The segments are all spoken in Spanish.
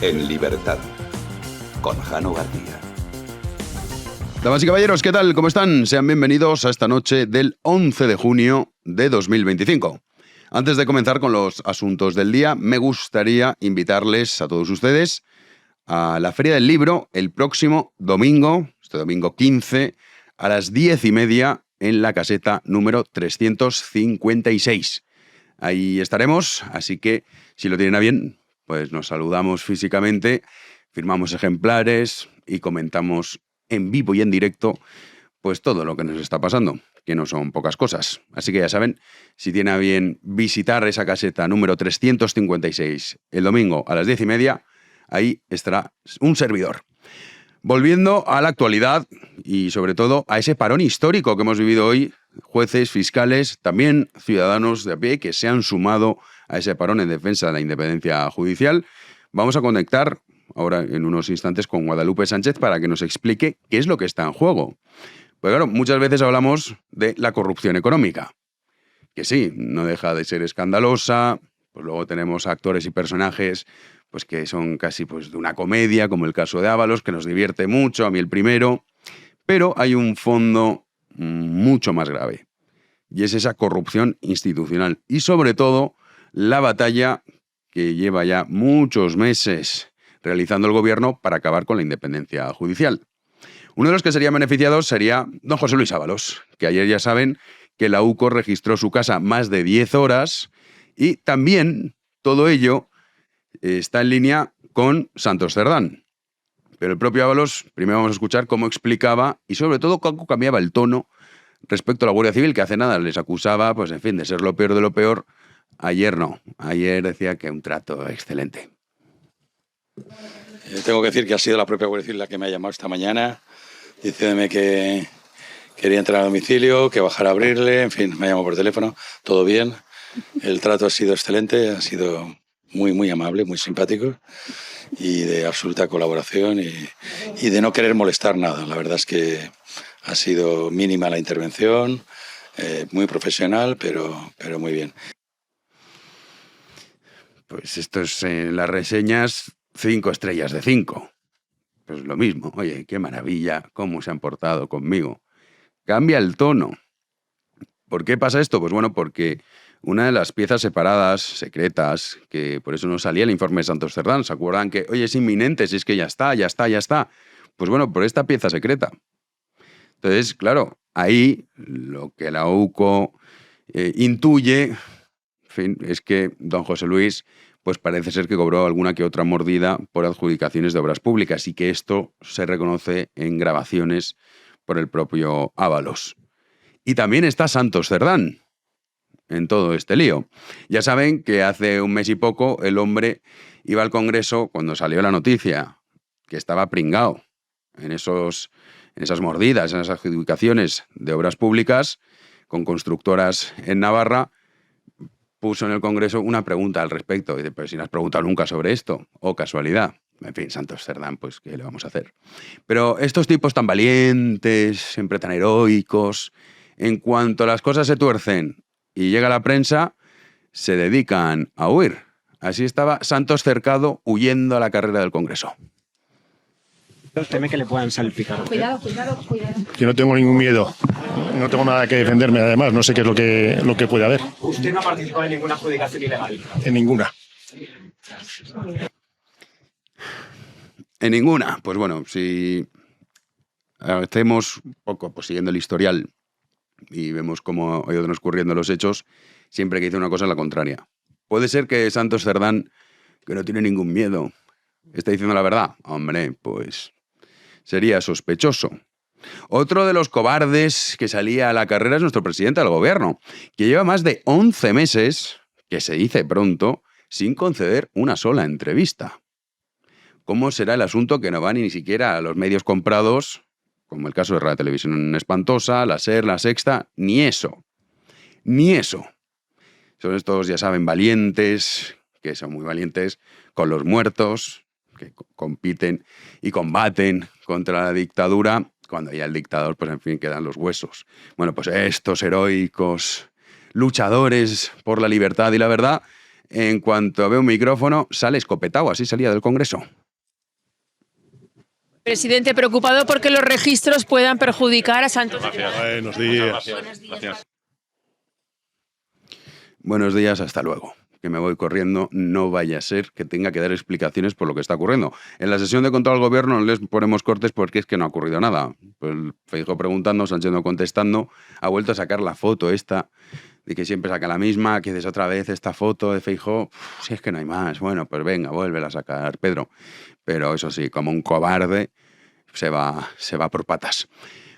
En libertad, con Jano García. Damas y caballeros, ¿qué tal? ¿Cómo están? Sean bienvenidos a esta noche del 11 de junio de 2025. Antes de comenzar con los asuntos del día, me gustaría invitarles a todos ustedes a la Feria del Libro el próximo domingo, este domingo 15, a las 10:30 en la caseta número 356. Ahí estaremos, así que si lo tienen a bien, pues nos saludamos físicamente, firmamos ejemplares y comentamos en vivo y en directo pues todo lo que nos está pasando, que no son pocas cosas. Así que ya saben, si tienen a bien visitar esa caseta número 356 el domingo a las 10:30, ahí estará un servidor. Volviendo a la actualidad y sobre todo a ese parón histórico que hemos vivido hoy, jueces, fiscales, también ciudadanos de a pie que se han sumado a ese parón en defensa de la independencia judicial, vamos a conectar ahora en unos instantes con Guadalupe Sánchez para que nos explique qué es lo que está en juego. Pues claro, muchas veces hablamos de la corrupción económica, que sí, no deja de ser escandalosa, pues luego tenemos actores y personajes pues que son casi pues de una comedia, como el caso de Ábalos, que nos divierte mucho, a mí el primero, pero hay un fondo mucho más grave, y es esa corrupción institucional y sobre todo la batalla que lleva ya muchos meses realizando el gobierno para acabar con la independencia judicial. Uno de los que serían beneficiados sería don José Luis Ábalos, que ayer ya saben que la UCO registró su casa más de 10 horas y también todo ello está en línea con Santos Cerdán. Pero el propio Ábalos, primero vamos a escuchar cómo explicaba y sobre todo cómo cambiaba el tono respecto a la Guardia Civil, que hace nada les acusaba, pues en fin, de ser lo peor de lo peor. Ayer no, ayer decía que un trato excelente. Tengo que decir que ha sido la propia Guardia Civil la que me ha llamado esta mañana, diciéndome que quería entrar a domicilio, que bajara a abrirle, en fin, me ha llamado por teléfono, todo bien. El trato ha sido excelente, ha sido muy amable, muy simpático y de absoluta colaboración y de no querer molestar nada. La verdad es que ha sido mínima la intervención, muy profesional, pero muy bien. Pues esto es las reseñas 5 estrellas de 5. Pues lo mismo, oye, qué maravilla, cómo se han portado conmigo. Cambia el tono. ¿Por qué pasa esto? Pues bueno, porque una de las piezas separadas, secretas, que por eso no salía el informe de Santos Cerdán, ¿se acuerdan que, oye, es inminente, si es que ya está? Pues bueno, por esta pieza secreta. Entonces, claro, ahí lo que la UCO intuye, en fin, es que don José Luis pues parece ser que cobró alguna que otra mordida por adjudicaciones de obras públicas y que esto se reconoce en grabaciones por el propio Ábalos. Y también está Santos Cerdán en todo este lío. Ya saben que hace un mes y poco el hombre iba al Congreso cuando salió la noticia que estaba pringao en esas mordidas, en esas adjudicaciones de obras públicas con constructoras en Navarra. Puso en el Congreso una pregunta al respecto. Y dice, pero si no has preguntado nunca sobre esto. O casualidad. En fin, Santos Cerdán, pues, ¿qué le vamos a hacer? Pero estos tipos tan valientes, siempre tan heroicos, en cuanto las cosas se tuercen y llega la prensa, se dedican a huir. Así estaba Santos Cercado huyendo a la carrera del Congreso. Teme que le puedan salpicar. Cuidado. Yo no tengo ningún miedo, no tengo nada que defenderme, además, no sé qué es lo que puede haber. ¿Usted no ha participado en ninguna adjudicación ilegal? En ninguna. En ninguna. Pues bueno, si hacemos un poco pues, siguiendo el historial y vemos cómo ha ido transcurriendo los hechos, siempre que dice una cosa es la contraria. Puede ser que Santos Cerdán, que no tiene ningún miedo, esté diciendo la verdad. Hombre, pues sería sospechoso. Otro de los cobardes que salía a la carrera es nuestro presidente del gobierno, que lleva más de 11 meses, que se dice pronto, sin conceder una sola entrevista. ¿Cómo será el asunto que no va ni siquiera a los medios comprados, como el caso de Radio Televisión Espantosa, la SER, la Sexta? Ni eso. Son estos, ya saben, valientes, que son muy valientes, con los muertos, que compiten y combaten contra la dictadura, cuando ya el dictador, pues en fin, quedan los huesos. Bueno, pues estos heroicos luchadores por la libertad y la verdad en cuanto ve un micrófono, sale escopetado, así salía del Congreso. Presidente, preocupado porque los registros puedan perjudicar a Santos. Buenos días. Buenos días, hasta luego. Que me voy corriendo, no vaya a ser que tenga que dar explicaciones por lo que está ocurriendo. En la sesión de control al gobierno no les ponemos cortes porque es que no ha ocurrido nada. Pues Feijóo preguntando, Sánchez no contestando, ha vuelto a sacar la foto esta, de que siempre saca la misma, que des otra vez esta foto de Feijóo. Si es que no hay más, bueno, pues venga, vuélvela a sacar, Pedro. Pero eso sí, como un cobarde, se va por patas.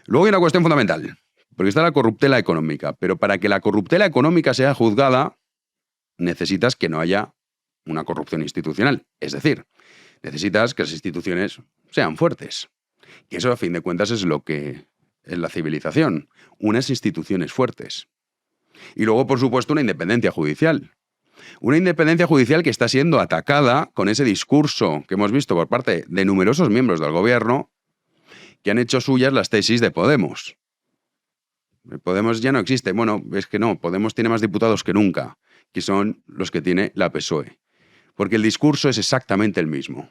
Luego hay una cuestión fundamental, porque está la corruptela económica, pero para que la corruptela económica sea juzgada, necesitas que no haya una corrupción institucional. Es decir, necesitas que las instituciones sean fuertes. Y eso, a fin de cuentas, es lo que es la civilización. Unas instituciones fuertes. Y luego, por supuesto, una independencia judicial. Una independencia judicial que está siendo atacada con ese discurso que hemos visto por parte de numerosos miembros del gobierno que han hecho suyas las tesis de Podemos. Podemos ya no existe. Bueno, es que no. Podemos tiene más diputados que nunca, que son los que tiene la PSOE. Porque el discurso es exactamente el mismo.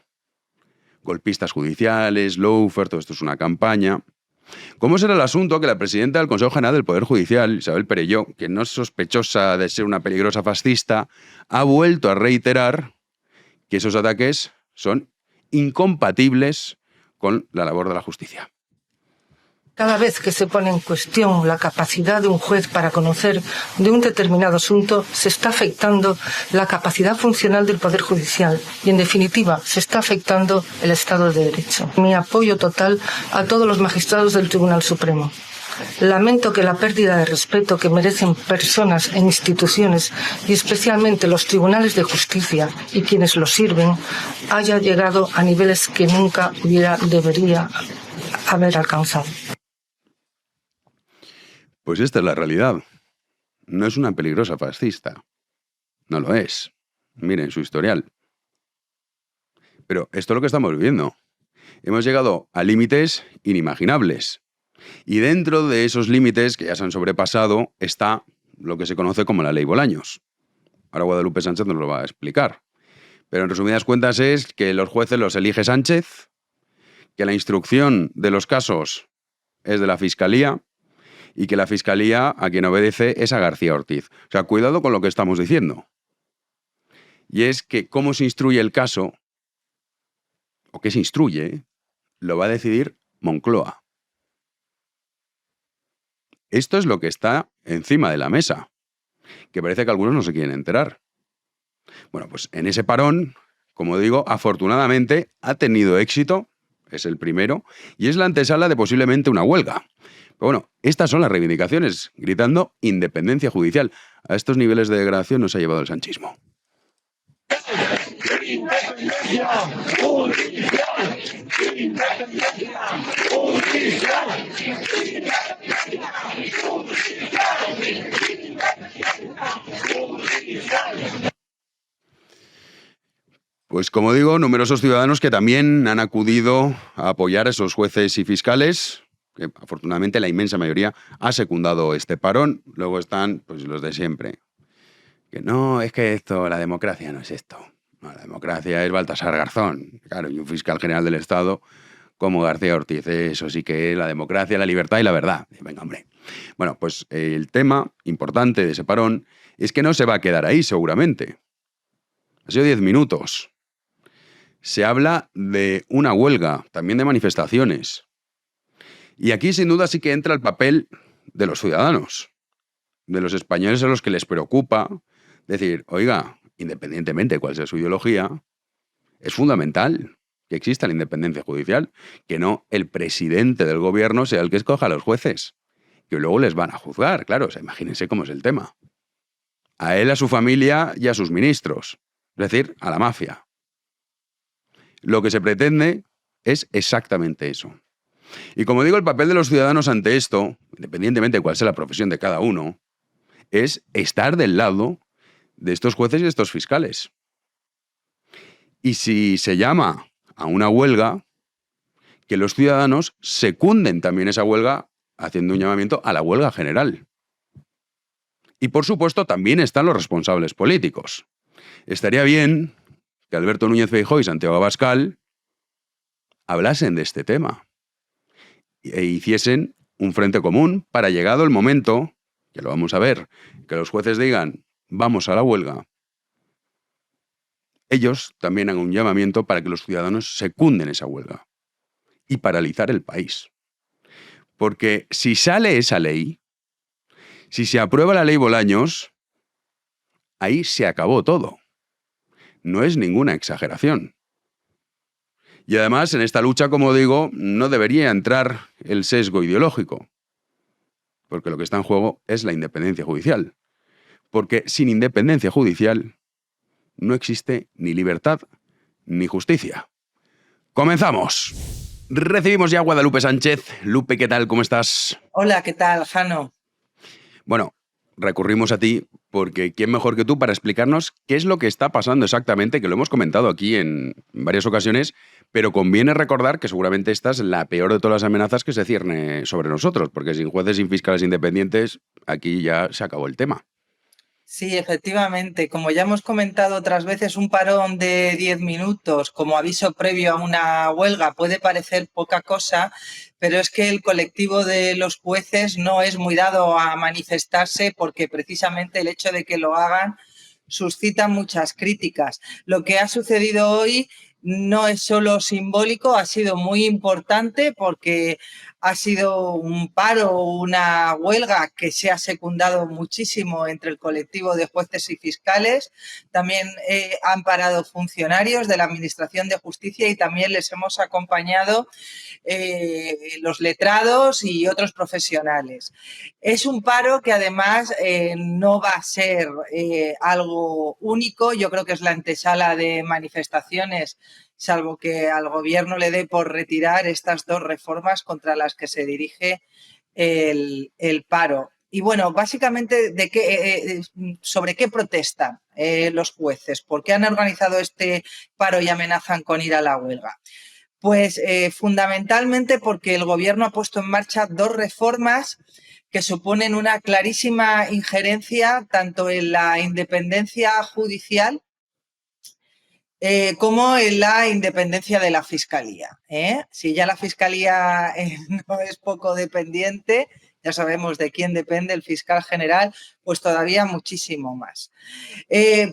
Golpistas judiciales, lawfare, todo esto es una campaña. ¿Cómo será el asunto que la presidenta del Consejo General del Poder Judicial, Isabel Perelló, que no es sospechosa de ser una peligrosa fascista, ha vuelto a reiterar que esos ataques son incompatibles con la labor de la justicia? Cada vez que se pone en cuestión la capacidad de un juez para conocer de un determinado asunto, se está afectando la capacidad funcional del Poder Judicial y, en definitiva, se está afectando el Estado de Derecho. Mi apoyo total a todos los magistrados del Tribunal Supremo. Lamento que la pérdida de respeto que merecen personas e instituciones, y especialmente los tribunales de justicia y quienes los sirven, haya llegado a niveles que nunca debería haber alcanzado. Pues esta es la realidad. No es una peligrosa fascista. No lo es. Miren su historial. Pero esto es lo que estamos viviendo. Hemos llegado a límites inimaginables. Y dentro de esos límites que ya se han sobrepasado está lo que se conoce como la ley Bolaños. Ahora Guadalupe Sánchez nos lo va a explicar. Pero en resumidas cuentas es que los jueces los elige Sánchez, que la instrucción de los casos es de la Fiscalía y que la Fiscalía a quien obedece es a García Ortiz. O sea, cuidado con lo que estamos diciendo. Y es que cómo se instruye el caso, o qué se instruye, lo va a decidir Moncloa. Esto es lo que está encima de la mesa, que parece que algunos no se quieren enterar. Bueno, pues en ese parón, como digo, afortunadamente ha tenido éxito, es el primero, y es la antesala de posiblemente una huelga. Pero bueno, estas son las reivindicaciones, gritando independencia judicial. A estos niveles de degradación nos ha llevado el sanchismo. Independencia judicial, independencia judicial, Pues como digo, numerosos ciudadanos que también han acudido a apoyar a esos jueces y fiscales, que afortunadamente la inmensa mayoría ha secundado este parón. Luego están pues los de siempre. Que no, es que esto, la democracia no es esto. No, la democracia es Baltasar Garzón, claro, y un fiscal general del Estado como García Ortiz. Eso sí que es la democracia, la libertad y la verdad. Venga, hombre. Bueno, pues el tema importante de ese parón es que no se va a quedar ahí, seguramente. Ha sido 10 minutos. Se habla de una huelga, también de manifestaciones. Y aquí, sin duda, sí que entra el papel de los ciudadanos, de los españoles a los que les preocupa decir, oiga, independientemente de cuál sea su ideología, es fundamental que exista la independencia judicial, que no el presidente del gobierno sea el que escoja a los jueces, que luego les van a juzgar, claro, o sea, imagínense cómo es el tema. A él, a su familia y a sus ministros, es decir, a la mafia. Lo que se pretende es exactamente eso. Y como digo, el papel de los ciudadanos ante esto, independientemente de cuál sea la profesión de cada uno, es estar del lado de estos jueces y de estos fiscales. Y si se llama a una huelga, que los ciudadanos secunden también esa huelga haciendo un llamamiento a la huelga general. Y por supuesto también están los responsables políticos. estaría bien que Alberto Núñez Feijóo y Santiago Abascal hablasen de este tema e hiciesen un frente común para, llegado el momento, que lo vamos a ver, que los jueces digan vamos a la huelga, ellos también hagan un llamamiento para que los ciudadanos secunden esa huelga y paralizar el país. Porque si sale esa ley, si se aprueba la ley Bolaños, ahí se acabó todo. No es ninguna exageración. Y además, en esta lucha, como digo, no debería entrar el sesgo ideológico, porque lo que está en juego es la independencia judicial. Porque sin independencia judicial no existe ni libertad ni justicia. ¡Comenzamos! Recibimos ya a Guadalupe Sánchez. Lupe, ¿qué tal? ¿Cómo estás? Hola, ¿qué tal, Jano? Bueno, recurrimos a ti porque ¿quién mejor que tú para explicarnos qué es lo que está pasando exactamente? Que lo hemos comentado aquí en varias ocasiones, pero conviene recordar que seguramente esta es la peor de todas las amenazas que se cierne sobre nosotros, porque sin jueces, sin fiscales independientes, aquí ya se acabó el tema. Sí, efectivamente. Como ya hemos comentado otras veces, un parón de 10 minutos como aviso previo a una huelga puede parecer poca cosa, pero es que el colectivo de los jueces no es muy dado a manifestarse porque precisamente el hecho de que lo hagan suscita muchas críticas. Lo que ha sucedido hoy no es solo simbólico, ha sido muy importante porque ha sido un paro, una huelga que se ha secundado muchísimo entre el colectivo de jueces y fiscales. También han parado funcionarios de la Administración de Justicia y también les hemos acompañado los letrados y otros profesionales. Es un paro que además no va a ser algo único. Yo creo que es la antesala de manifestaciones, salvo que al gobierno le dé por retirar estas dos reformas contra las que se dirige el paro. Y bueno, básicamente, ¿sobre qué protestan los jueces? ¿Por qué han organizado este paro y amenazan con ir a la huelga? Pues fundamentalmente porque el gobierno ha puesto en marcha dos reformas que suponen una clarísima injerencia tanto en la independencia judicial como en la independencia de la Fiscalía. Si ya la Fiscalía no es poco dependiente, ya sabemos de quién depende el fiscal general, pues todavía muchísimo más.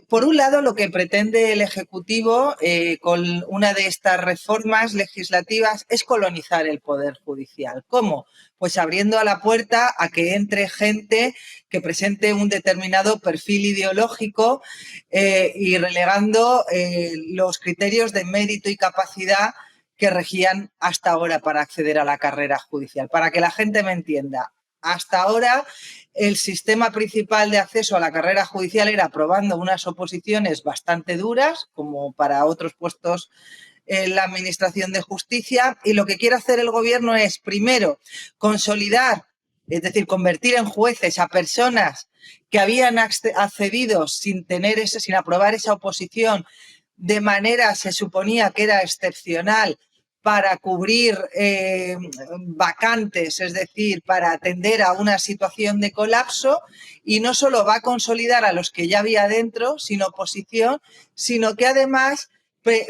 Por un lado, lo que pretende el Ejecutivo con una de estas reformas legislativas es colonizar el Poder Judicial. ¿Cómo? Pues abriendo a la puerta a que entre gente que presente un determinado perfil ideológico y relegando los criterios de mérito y capacidad que regían hasta ahora para acceder a la carrera judicial. Para que la gente me entienda, hasta ahora el sistema principal de acceso a la carrera judicial era aprobando unas oposiciones bastante duras, como para otros puestos en la Administración de Justicia, y lo que quiere hacer el gobierno es, primero, consolidar, es decir, convertir en jueces a personas que habían accedido sin aprobar esa oposición, de manera se suponía que era excepcional, para cubrir vacantes, es decir, para atender a una situación de colapso, y no solo va a consolidar a los que ya había dentro sin oposición, sino que además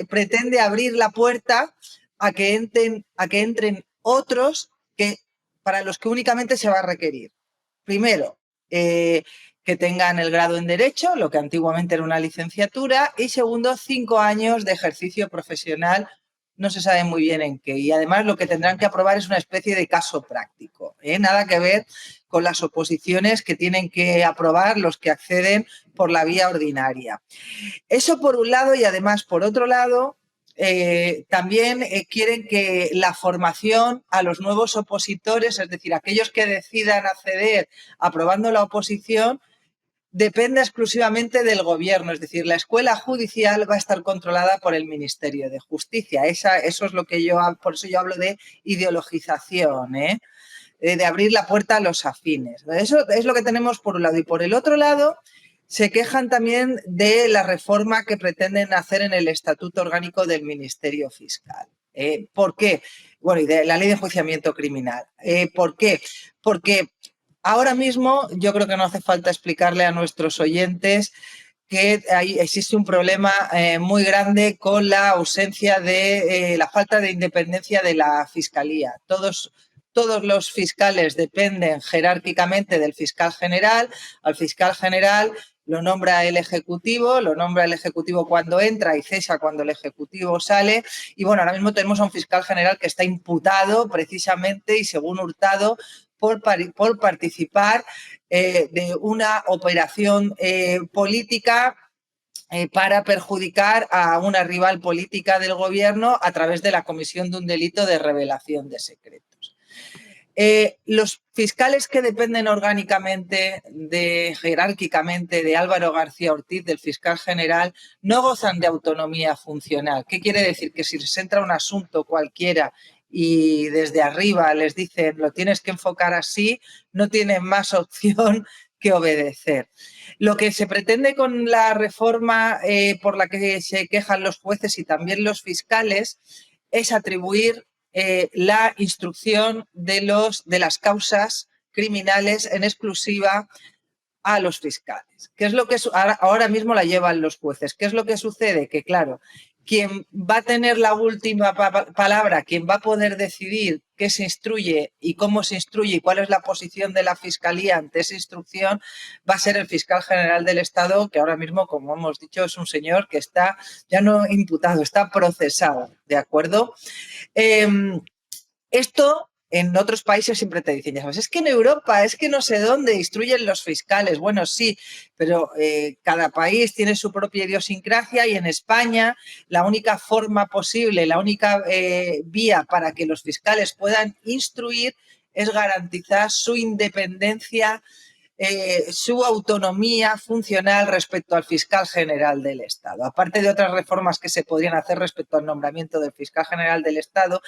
pretende abrir la puerta a que entren otros para los que únicamente se va a requerir. Primero, que tengan el grado en Derecho, lo que antiguamente era una licenciatura, y segundo, 5 años de ejercicio profesional. No se sabe muy bien en qué. Y además lo que tendrán que aprobar es una especie de caso práctico. Nada que ver con las oposiciones que tienen que aprobar los que acceden por la vía ordinaria. Eso por un lado, y además por otro lado también quieren que la formación a los nuevos opositores, es decir, aquellos que decidan acceder aprobando la oposición, depende exclusivamente del gobierno, es decir, la escuela judicial va a estar controlada por el Ministerio de Justicia. Eso es lo que por eso yo hablo de ideologización, de abrir la puerta a los afines. Eso es lo que tenemos por un lado. Y por el otro lado, se quejan también de la reforma que pretenden hacer en el Estatuto Orgánico del Ministerio Fiscal. ¿Por qué? Bueno, y de la Ley de Enjuiciamiento Criminal. ¿Por qué? Porque ahora mismo yo creo que no hace falta explicarle a nuestros oyentes que existe un problema muy grande con la ausencia de la falta de independencia de la Fiscalía. Todos los fiscales dependen jerárquicamente del fiscal general. Al fiscal general lo nombra el Ejecutivo cuando entra y cesa cuando el Ejecutivo sale. Y bueno, ahora mismo tenemos a un fiscal general que está imputado precisamente y según Hurtado por participar de una operación política para perjudicar a una rival política del gobierno a través de la comisión de un delito de revelación de secretos. Los fiscales que dependen orgánicamente, jerárquicamente, de Álvaro García Ortiz, del fiscal general, no gozan de autonomía funcional. ¿Qué quiere decir? Que si les entra un asunto cualquiera y desde arriba les dicen lo tienes que enfocar así, no tienen más opción que obedecer. Lo que se pretende con la reforma por la que se quejan los jueces y también los fiscales es atribuir la instrucción de las causas criminales en exclusiva a los fiscales. ¿Qué es lo que ahora mismo la llevan los jueces? ¿Qué es lo que sucede? Que claro, quien va a tener la última palabra, quien va a poder decidir qué se instruye y cómo se instruye y cuál es la posición de la Fiscalía ante esa instrucción, va a ser el fiscal general del Estado, que ahora mismo, como hemos dicho, es un señor que está ya no imputado, está procesado, ¿de acuerdo? Esto en otros países siempre te dicen, ya sabes, es que en Europa, es que no sé dónde instruyen los fiscales. Bueno, sí, pero cada país tiene su propia idiosincrasia y en España la única forma posible, la única vía para que los fiscales puedan instruir es garantizar su independencia, su autonomía funcional respecto al fiscal general del Estado. Aparte de otras reformas que se podrían hacer respecto al nombramiento del fiscal general del Estado,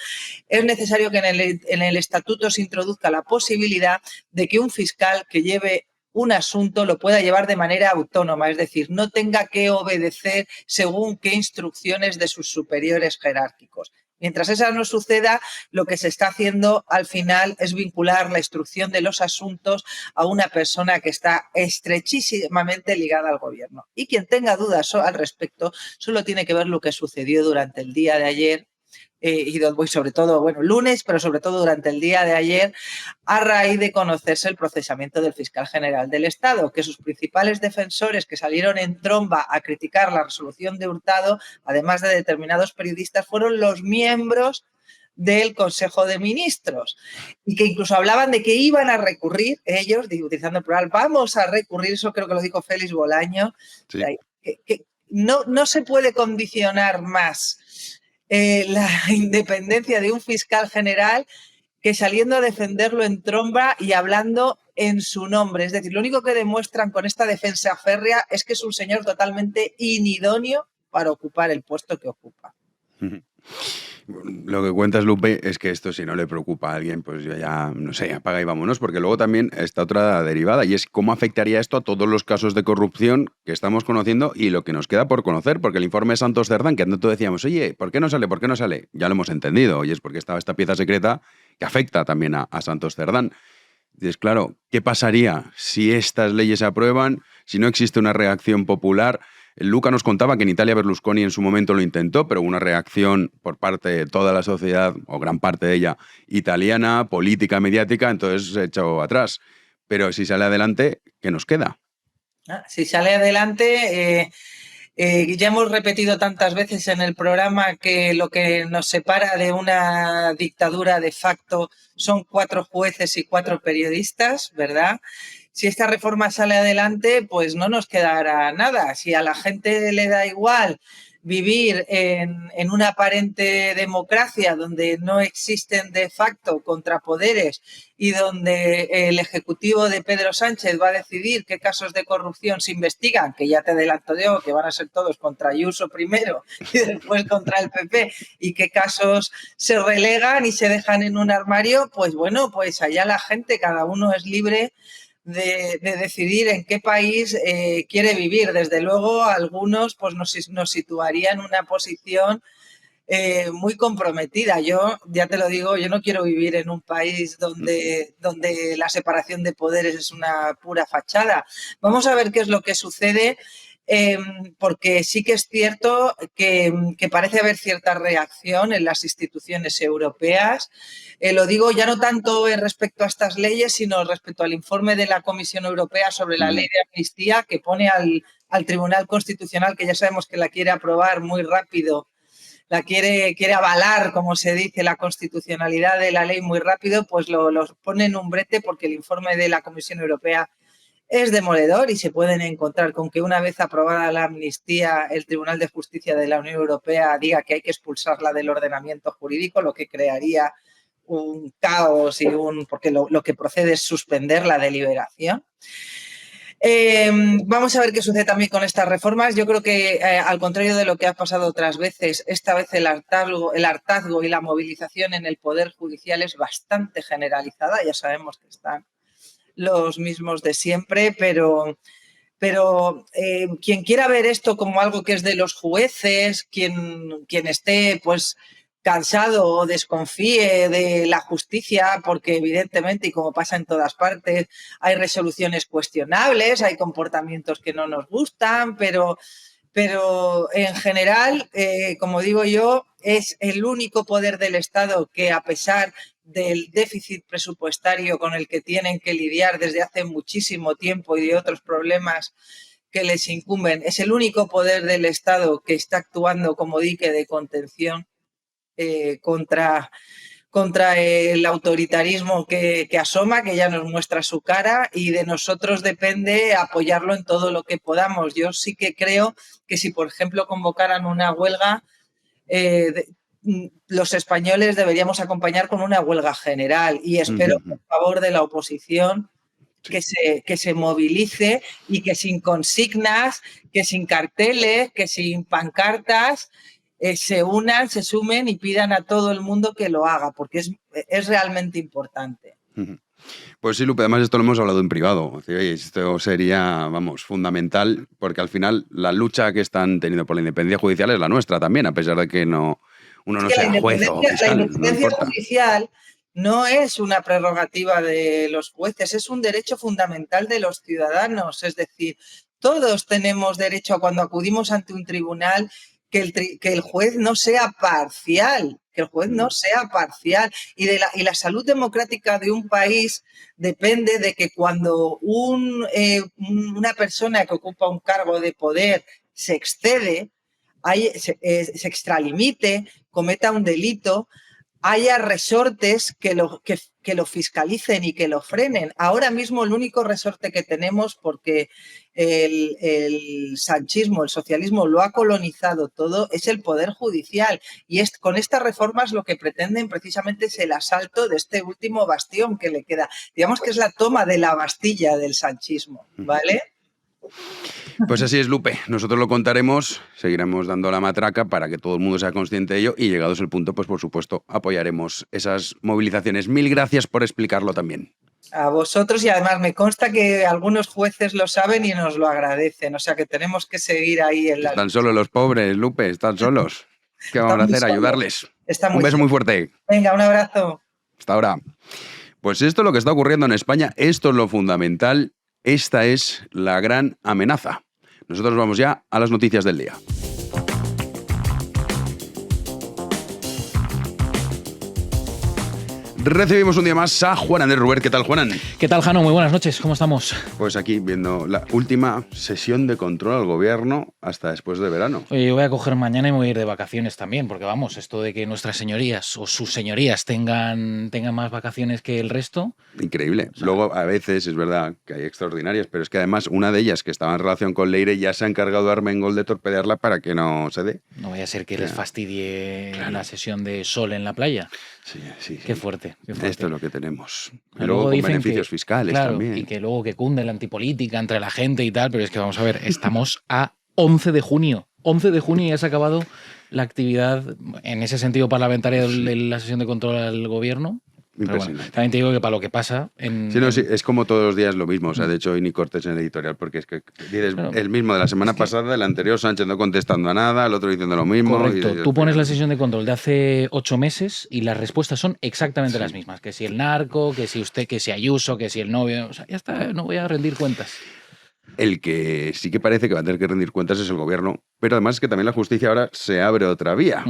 es necesario que en el estatuto se introduzca la posibilidad de que un fiscal que lleve un asunto lo pueda llevar de manera autónoma, es decir, no tenga que obedecer según qué instrucciones de sus superiores jerárquicos. Mientras eso no suceda, lo que se está haciendo al final es vincular la instrucción de los asuntos a una persona que está estrechísimamente ligada al gobierno. Y quien tenga dudas al respecto solo tiene que ver lo que sucedió durante el día de ayer y sobre todo, bueno, lunes, pero sobre todo durante el día de ayer, a raíz de conocerse el procesamiento del fiscal general del Estado, que sus principales defensores que salieron en tromba a criticar la resolución de Hurtado, además de determinados periodistas, fueron los miembros del Consejo de Ministros y que incluso hablaban de que iban a recurrir, ellos, utilizando el plural, vamos a recurrir, eso creo que lo dijo Félix Bolaño, sí. que no se puede condicionar más la independencia de un fiscal general que saliendo a defenderlo en tromba y hablando en su nombre. Es decir, lo único que demuestran con esta defensa férrea es que es un señor totalmente inidóneo para ocupar el puesto que ocupa. Lo que cuentas, Lupe, es que esto si no le preocupa a alguien, pues ya, no sé, apaga y vámonos, porque luego también está otra derivada y es cómo afectaría esto a todos los casos de corrupción que estamos conociendo y lo que nos queda por conocer, porque el informe de Santos Cerdán, que tanto decíamos, oye, ¿por qué no sale? ¿Por qué no sale? Ya lo hemos entendido, y es porque estaba esta pieza secreta que afecta también a Santos Cerdán. Y es claro, ¿qué pasaría si estas leyes se aprueban, si no existe una reacción popular? Luca nos contaba que en Italia Berlusconi en su momento lo intentó, pero hubo una reacción por parte de toda la sociedad, o gran parte de ella, italiana, política, mediática, entonces se echó atrás. Pero si sale adelante, ¿qué nos queda? Si sale adelante, ya hemos repetido tantas veces en el programa que lo que nos separa de una dictadura de facto son 4 jueces y 4 periodistas, ¿verdad? Si esta reforma sale adelante, pues no nos quedará nada. Si a la gente le da igual vivir en una aparente democracia donde no existen de facto contrapoderes y donde el Ejecutivo de Pedro Sánchez va a decidir qué casos de corrupción se investigan, que ya te adelanto yo que van a ser todos contra Ayuso primero y después contra el PP, y qué casos se relegan y se dejan en un armario, pues bueno, pues allá la gente, cada uno es libre de decidir en qué país quiere vivir. Desde luego, algunos pues nos situarían en una posición muy comprometida. Yo, ya te lo digo, yo no quiero vivir en un país donde la separación de poderes es una pura fachada. Vamos a ver qué es lo que sucede. porque sí que es cierto que parece haber cierta reacción en las instituciones europeas. Lo digo ya no tanto respecto a estas leyes, sino respecto al informe de la Comisión Europea sobre la ley de amnistía, que pone al Tribunal Constitucional, que ya sabemos que la quiere aprobar muy rápido, la quiere avalar, como se dice, la constitucionalidad de la ley muy rápido, pues lo pone en un brete, porque el informe de la Comisión Europea es demoledor y se pueden encontrar con que una vez aprobada la amnistía, el Tribunal de Justicia de la Unión Europea diga que hay que expulsarla del ordenamiento jurídico, lo que crearía un caos porque lo que procede es suspender la deliberación. Vamos a ver qué sucede también con estas reformas. Yo creo que, al contrario de lo que ha pasado otras veces, esta vez el hartazgo y la movilización en el Poder Judicial es bastante generalizada. Ya sabemos que están los mismos de siempre, pero quien quiera ver esto como algo que es de los jueces, quien esté pues cansado o desconfíe de la justicia, porque evidentemente, y como pasa en todas partes, hay resoluciones cuestionables, hay comportamientos que no nos gustan, pero en general, como digo yo, es el único poder del Estado que, a pesar del déficit presupuestario con el que tienen que lidiar desde hace muchísimo tiempo y de otros problemas que les incumben, es el único poder del Estado que está actuando como dique de contención contra el autoritarismo que asoma, que ya nos muestra su cara, y de nosotros depende apoyarlo en todo lo que podamos. Yo sí que creo que si, por ejemplo, convocaran una huelga, los españoles deberíamos acompañar con una huelga general, y espero por favor de la oposición que se movilice y que sin consignas, que sin carteles, que sin pancartas, se unan, se sumen y pidan a todo el mundo que lo haga, porque es realmente importante. Pues sí, Lupe, además esto lo hemos hablado en privado. Esto sería, fundamental, porque al final la lucha que están teniendo por la independencia judicial es la nuestra también, a pesar de que uno no sea juez o fiscal. La independencia judicial no es una prerrogativa de los jueces, es un derecho fundamental de los ciudadanos. Es decir, todos tenemos derecho a, cuando acudimos ante un tribunal, que el juez no sea parcial, y la salud democrática de un país depende de que cuando una persona que ocupa un cargo de poder se excede, se extralimite, cometa un delito, haya resortes que lo fiscalicen y que lo frenen. Ahora mismo el único resorte que tenemos, porque el sanchismo, el socialismo lo ha colonizado todo, es el Poder Judicial. Y con estas reformas lo que pretenden precisamente es el asalto de este último bastión que le queda. Digamos que es la toma de la Bastilla del sanchismo, ¿vale? Pues así es, Lupe. Nosotros lo contaremos, seguiremos dando la matraca para que todo el mundo sea consciente de ello, y llegados el punto, pues por supuesto, apoyaremos esas movilizaciones. Mil gracias por explicarlo también. A vosotros, y además me consta que algunos jueces lo saben y nos lo agradecen, o sea que tenemos que seguir ahí en la... Están solos los pobres, Lupe, están solos. ¿Qué vamos a hacer? Ayudarles. Un beso muy fuerte. Venga, un abrazo. Hasta ahora. Pues esto es lo que está ocurriendo en España, esto es lo fundamental, esta es la gran amenaza. Nosotros vamos ya a las noticias del día. Recibimos un día más a Juan Andrés Ruber. ¿Qué tal, Juanan? ¿Qué tal, Jano? Muy buenas noches. ¿Cómo estamos? Pues aquí viendo la última sesión de control al gobierno hasta después de verano. Oye, yo voy a coger mañana y me voy a ir de vacaciones también, porque vamos, esto de que nuestras señorías o sus señorías tengan más vacaciones que el resto... Increíble. O sea, luego, a veces, es verdad que hay extraordinarias, pero es que además una de ellas, que estaba en relación con Leire, ya se ha encargado a Armengol de torpedearla para que no se dé. No vaya a ser que les fastidie la sesión de sol en la playa. Sí. Qué fuerte. Esto es lo que tenemos. Y luego con dicen beneficios fiscales también. Y que luego que cunde la antipolítica entre la gente y tal, pero es que vamos a ver, estamos a 11 de junio. 11 de junio y ya se ha acabado la actividad, en ese sentido parlamentaria, de la sesión de control al gobierno. Pero bueno, también te digo que para lo que pasa... Sí, es como todos los días lo mismo. O sea, de hecho, hoy ni Cortés en el editorial, porque es que dices el mismo de la semana pasada, el anterior, Sánchez no contestando a nada, el otro diciendo lo mismo. Correcto. Tú pones la sesión de control de hace 8 meses y las respuestas son exactamente las mismas. Que si el narco, que si usted, que si Ayuso, que si el novio... O sea, ya está, no voy a rendir cuentas. El que sí que parece que va a tener que rendir cuentas es el gobierno, pero además es que también la justicia ahora se abre otra vía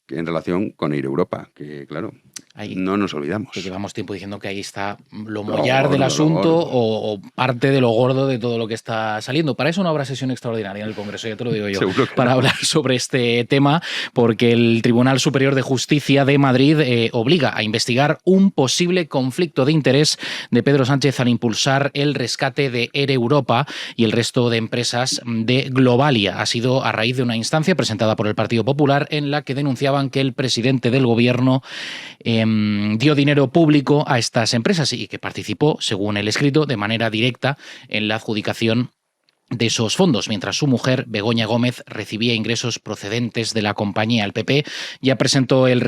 que en relación con Air Europa, que claro, ahí, no nos olvidamos. Que llevamos tiempo diciendo que ahí está lo mollar del asunto o parte de lo gordo de todo lo que está saliendo. Para eso no habrá sesión extraordinaria en el Congreso, ya te lo digo yo, para hablar sobre este tema, porque el Tribunal Superior de Justicia de Madrid obliga a investigar un posible conflicto de interés de Pedro Sánchez al impulsar el rescate de Air Europa y el resto de empresas de Globalia. Ha sido a raíz de una instancia presentada por el Partido Popular en la que denunciaban que el presidente del gobierno dio dinero público a estas empresas y que participó, según el escrito, de manera directa en la adjudicación de esos fondos, mientras su mujer, Begoña Gómez, recibía ingresos procedentes de la compañía. El PP ya presentó el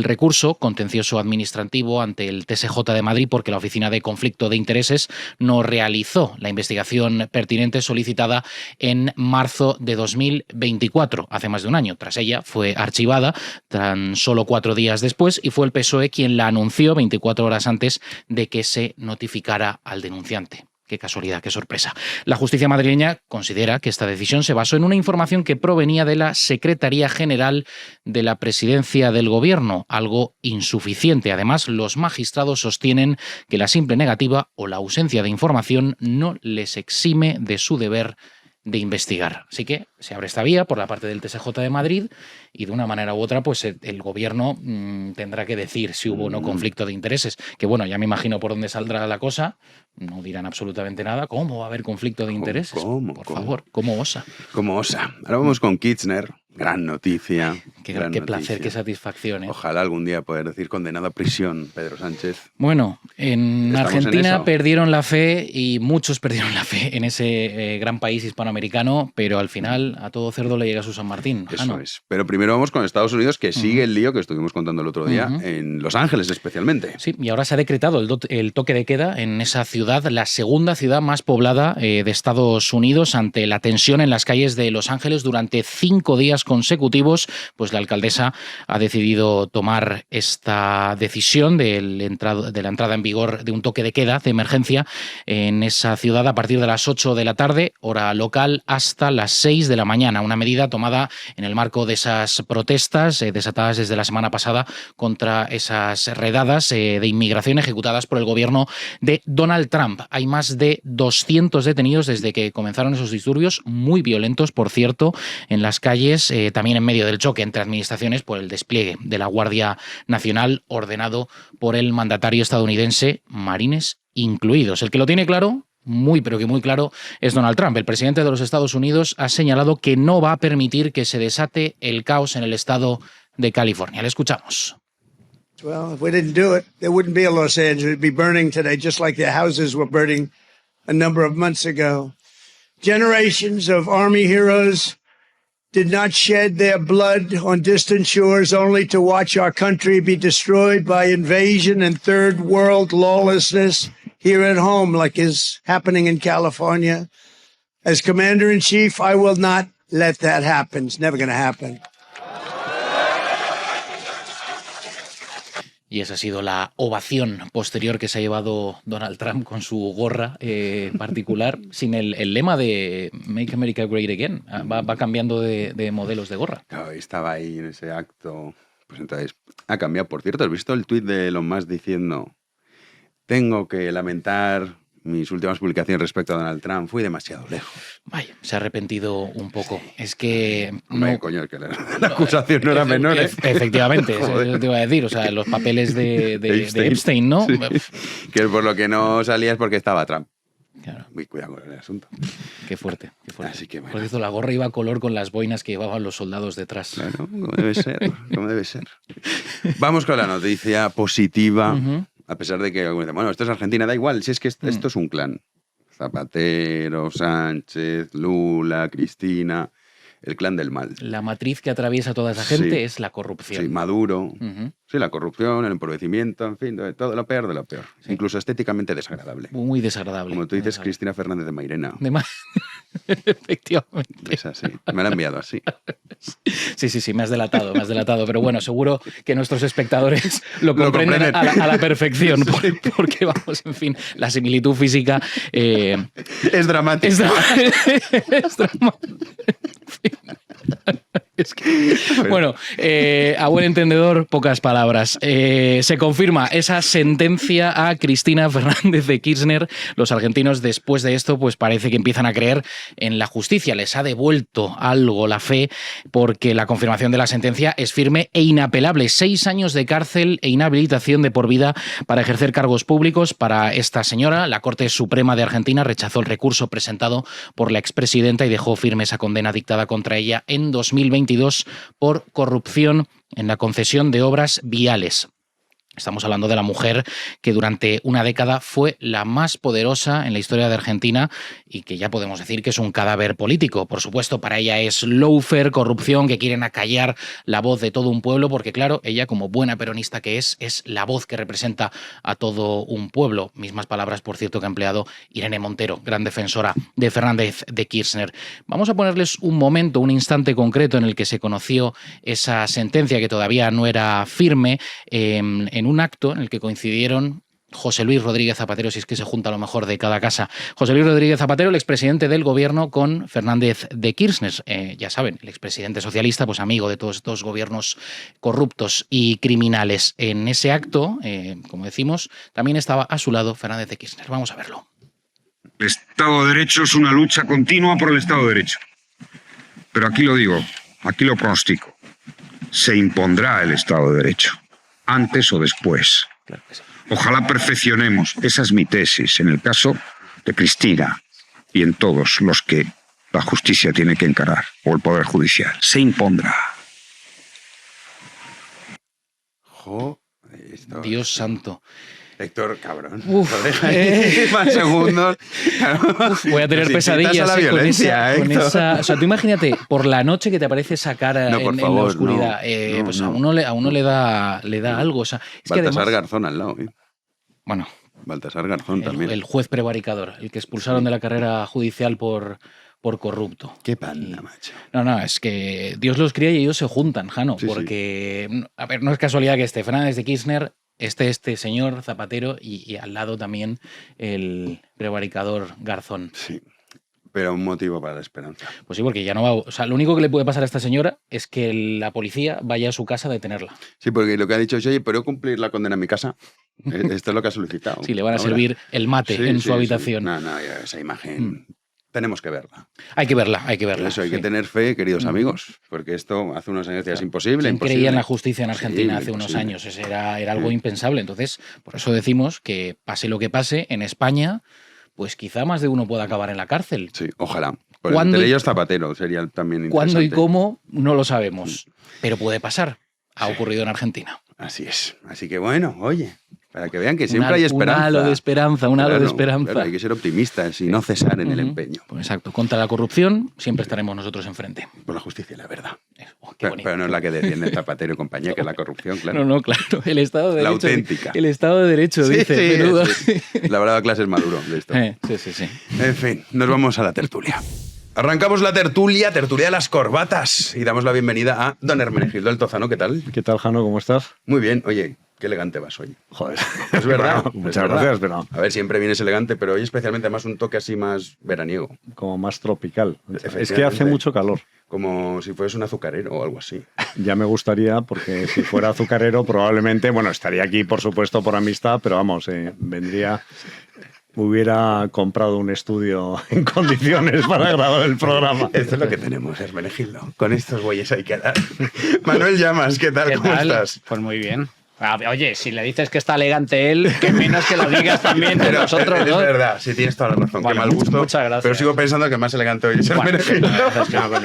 recurso contencioso administrativo ante el TSJ de Madrid porque la Oficina de Conflicto de Intereses no realizó la investigación pertinente solicitada en marzo de 2024, hace más de un año. Tras ella fue archivada tan solo 4 días después y fue el PSOE quien la anunció 24 horas antes de que se notificara al denunciante. Qué casualidad, qué sorpresa. La justicia madrileña considera que esta decisión se basó en una información que provenía de la Secretaría General de la Presidencia del Gobierno, algo insuficiente. Además, los magistrados sostienen que la simple negativa o la ausencia de información no les exime de su deber de investigar. Así que se abre esta vía por la parte del TSJ de Madrid y de una manera u otra pues el gobierno tendrá que decir si hubo o no conflicto de intereses, que bueno, ya me imagino por dónde saldrá la cosa, no dirán absolutamente nada. ¿Cómo va a haber conflicto de intereses? Por favor, ¿cómo osa? ¿Cómo osa? Ahora vamos con Kirchner. Gran noticia. Qué placer, qué satisfacción. Ojalá algún día poder decir condenado a prisión, Pedro Sánchez. Bueno, en Argentina perdieron la fe y muchos perdieron la fe en ese gran país hispanoamericano, pero al final a todo cerdo le llega su San Martín. Eso es. Pero primero vamos con Estados Unidos, que sigue el lío que estuvimos contando el otro día, en Los Ángeles especialmente. Sí, y ahora se ha decretado el toque de queda en esa ciudad, la segunda ciudad más poblada de Estados Unidos, ante la tensión en las calles de Los Ángeles durante 5 días consecutivos. Pues la alcaldesa ha decidido tomar esta decisión de la entrada en vigor de un toque de queda de emergencia en esa ciudad a partir de las 8 de la tarde, hora local, hasta las 6 de la mañana. Una medida tomada en el marco de esas protestas desatadas desde la semana pasada contra esas redadas de inmigración ejecutadas por el gobierno de Donald Trump. Hay más de 200 detenidos desde que comenzaron esos disturbios, muy violentos, por cierto, en las calles, también en medio del choque entre administraciones por el despliegue de la Guardia Nacional ordenado por el mandatario estadounidense, marines incluidos. El que lo tiene claro, muy pero que muy claro, es Donald Trump. El presidente de los Estados Unidos ha señalado que no va a permitir que se desate el caos en el estado de California. Le escuchamos. Well, if we didn't do it, there wouldn't be a Los Angeles. It'd be burning today, just like the houses were burning a number of months ago. Generations of Army heroes did not shed their blood on distant shores only to watch our country be destroyed by invasion and third world lawlessness here at home, like is happening in California. As Commander-in-Chief, I will not let that happen. It's never going to happen. Y esa ha sido la ovación posterior que se ha llevado Donald Trump con su gorra particular, sin el lema de Make America Great Again. Va cambiando de modelos de gorra. Claro, estaba ahí en ese acto. Pues entonces, ha cambiado. Por cierto, ¿has visto el tuit de Elon Musk diciendo: tengo que lamentar mis últimas publicaciones respecto a Donald Trump, fui demasiado lejos? Vaya, se ha arrepentido un poco. Es que... Hombre, coño, es que la acusación no era menor. Efectivamente, eso te iba a decir. O sea, los papeles de Epstein, ¿no? Sí. Que por lo que no salía es porque estaba Trump. Claro. Muy cuidado con el asunto. Qué fuerte, qué fuerte. Así que, bueno. Por cierto, la gorra iba a color con las boinas que llevaban los soldados detrás. Claro, como debe ser, como debe ser. Vamos con la noticia positiva. A pesar de que algunos dicen, bueno, esto es Argentina, da igual, si es que esto es un clan. Zapatero, Sánchez, Lula, Cristina, el clan del mal. La matriz que atraviesa toda esa gente es la corrupción. Sí, Maduro. Sí, la corrupción, el empobrecimiento, en fin, todo lo peor de lo peor. Sí. Incluso estéticamente desagradable. Muy desagradable. Como tú dices, Cristina Fernández de Mairena. Efectivamente. Es así. Me lo ha enviado así. Sí, me has delatado. Pero bueno, seguro que nuestros espectadores lo comprenden a la perfección. Porque, vamos, en fin, la similitud física... es dramática. Es dramática. Es que, bueno, a buen entendedor, pocas palabras. Se confirma esa sentencia a Cristina Fernández de Kirchner. Los argentinos, después de esto, pues parece que empiezan a creer en la justicia. Les ha devuelto algo la fe, porque la confirmación de la sentencia es firme e inapelable. 6 años de cárcel e inhabilitación de por vida para ejercer cargos públicos para esta señora. La Corte Suprema de Argentina rechazó el recurso presentado por la expresidenta y dejó firme esa condena dictada contra ella en 2022 por corrupción en la concesión de obras viales. Estamos hablando de la mujer que durante una década fue la más poderosa en la historia de Argentina y que ya podemos decir que es un cadáver político. Por supuesto, para ella es lawfare, corrupción, que quieren acallar la voz de todo un pueblo, porque claro, ella como buena peronista que es la voz que representa a todo un pueblo. Mismas palabras, por cierto, que ha empleado Irene Montero, gran defensora de Fernández de Kirchner. Vamos a ponerles un momento, un instante concreto en el que se conoció esa sentencia que todavía no era firme, en un acto en el que coincidieron José Luis Rodríguez Zapatero, si es que se junta lo mejor de cada casa. José Luis Rodríguez Zapatero, el expresidente del gobierno, con Fernández de Kirchner. Ya saben, el expresidente socialista, pues amigo de todos estos gobiernos corruptos y criminales. En ese acto, como decimos, también estaba a su lado Fernández de Kirchner. Vamos a verlo. El Estado de Derecho es una lucha continua por el Estado de Derecho. Pero aquí lo digo, aquí lo pronostico. Se impondrá el Estado de Derecho, antes o después. Claro que sí. Ojalá perfeccionemos, esa es mi tesis, en el caso de Cristina y en todos los que la justicia tiene que encarar, o el Poder Judicial. Se impondrá. Joder, Dios santo. Héctor, cabrón. Más segundos. Voy a tener pesadillas con esa. O sea, tú imagínate, por la noche que te aparece esa cara en la oscuridad. Pues a uno le da algo. O sea, es Baltasar que además, Garzón al lado. Bueno, Baltasar Garzón también. El juez prevaricador, el que expulsaron de la carrera judicial por corrupto. Qué panda, macho. No, es que Dios los cría y ellos se juntan, Jano, porque, a ver, no es casualidad que esté Fernández de Kirchner, este señor Zapatero y al lado también el prevaricador Garzón. Sí, pero un motivo para la esperanza. Pues sí, porque ya no va... O sea, lo único que le puede pasar a esta señora es que la policía vaya a su casa a detenerla. Sí, porque lo que ha dicho es, oye, ¿puedo cumplir la condena en mi casa? Esto es lo que ha solicitado. Sí, le van a servir el mate en su habitación. No, ya esa imagen... Tenemos que verla. Hay que verla. Eso, hay que tener fe, queridos amigos, porque esto hace unos años es imposible. ¿Quién creía en la justicia en Argentina hace unos años? Era algo impensable. Entonces, por eso decimos que pase lo que pase, en España, pues quizá más de uno pueda acabar en la cárcel. Sí, ojalá. Entre ellos Zapatero sería también interesante. ¿Cuándo y cómo? No lo sabemos. Pero puede pasar. Ha ocurrido en Argentina. Así es. Así que bueno, oye, para que vean que siempre hay esperanza. Un halo de esperanza. Claro, hay que ser optimistas y no cesar en el empeño. Pues exacto. Contra la corrupción siempre estaremos nosotros enfrente. Por la justicia y la verdad. Pero no es la que defiende Zapatero y compañía, que es la corrupción, claro. No, claro. El Estado de la Derecho. Auténtica. El Estado de Derecho, dice. Menudo. Sí. La verdad, clase es Maduro de esto. Sí. En fin, nos vamos a la tertulia. Arrancamos la tertulia de las corbatas y damos la bienvenida a don Hermenegildo del Tozano. ¿Qué tal? ¿Qué tal, Jano? ¿Cómo estás? Muy bien. Oye, qué elegante vas hoy. Joder. Es verdad. Muchas gracias, pero... A ver, siempre vienes elegante, pero hoy especialmente además un toque así más veraniego. Como más tropical. Es que hace mucho calor. Como si fueras un azucarero o algo así. Ya me gustaría, porque si fuera azucarero probablemente, bueno, estaría aquí por supuesto por amistad, pero vamos, vendría... Hubiera comprado un estudio en condiciones para grabar el programa. Esto es lo que tenemos, Hermenegildo. Con estos güeyes hay que dar. Manuel Llamas, ¿qué tal? ¿Cómo estás? Pues muy bien. Oye, si le dices que está elegante él, que menos que lo digas también de nosotros, ¿no? Es verdad, sí, tienes toda la razón. Bueno, qué mal gusto. Muchas gracias. Pero sigo pensando que el más elegante hoy es Hermenegildo.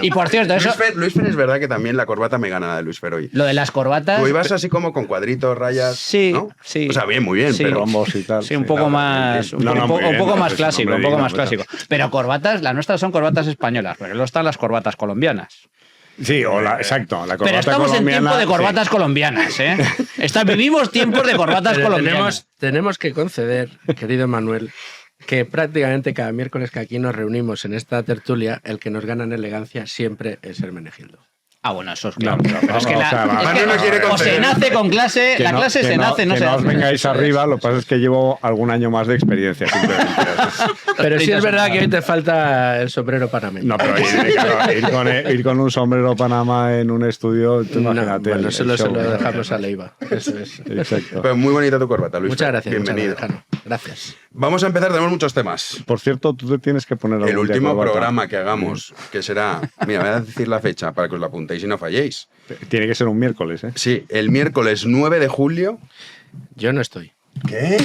Y por cierto, eso... Luis Fer es verdad que también la corbata me gana de Luis Fer hoy. Lo de las corbatas... Tú ibas así como con cuadritos, rayas, sí, ¿no? Sí. O sea, bien, muy bien, sí. pero... Rombos y tal. Sí, un poco más... un poco más clásico, un poco más clásico. Pero corbatas, las nuestras son corbatas españolas, pero luego están las corbatas colombianas. Sí, exacto. La corbata pero estamos colombiana, en tiempo de corbatas colombianas, ¿eh? Vivimos tiempos de corbatas colombianas. Tenemos que conceder, querido Manuel, que prácticamente cada miércoles que aquí nos reunimos en esta tertulia, el que nos gana en elegancia siempre es Hermenegildo. Ah, bueno, eso es claro. No, Pero es que, no quiere o se conceder. nace con clase, la clase se nace, no que se no os hace. vengáis arriba, lo que pasa es que llevo algún año más de experiencia. Simplemente. Pero sí es verdad que hoy te falta el sombrero panameño. No, pero ir con un sombrero Panamá en un estudio, tú imagínate. Bueno, el se lo show, ¿no? dejamos a Leiva. Eso es. Exacto. Pero muy bonita tu corbata, Luis. Muchas gracias. Bienvenido. Muchas gracias, Jano. Gracias. Vamos a empezar, tenemos muchos temas. Por cierto, tú te tienes que poner El algún día último corbata. programa que hagamos, que será... Mira, voy a decir la fecha para que os la apuntéis y no falléis. Tiene que ser un miércoles, ¿eh? Sí, el miércoles 9 de julio. Yo no estoy. ¿Qué?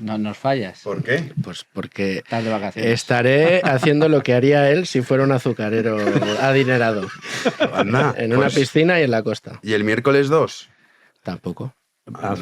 No nos fallas. ¿Por qué? Pues porque Estás de vacaciones. estaré haciendo lo que haría él si fuera un azucarero adinerado. Anda, En una pues- piscina y en la costa. ¿Y el miércoles 2? Tampoco.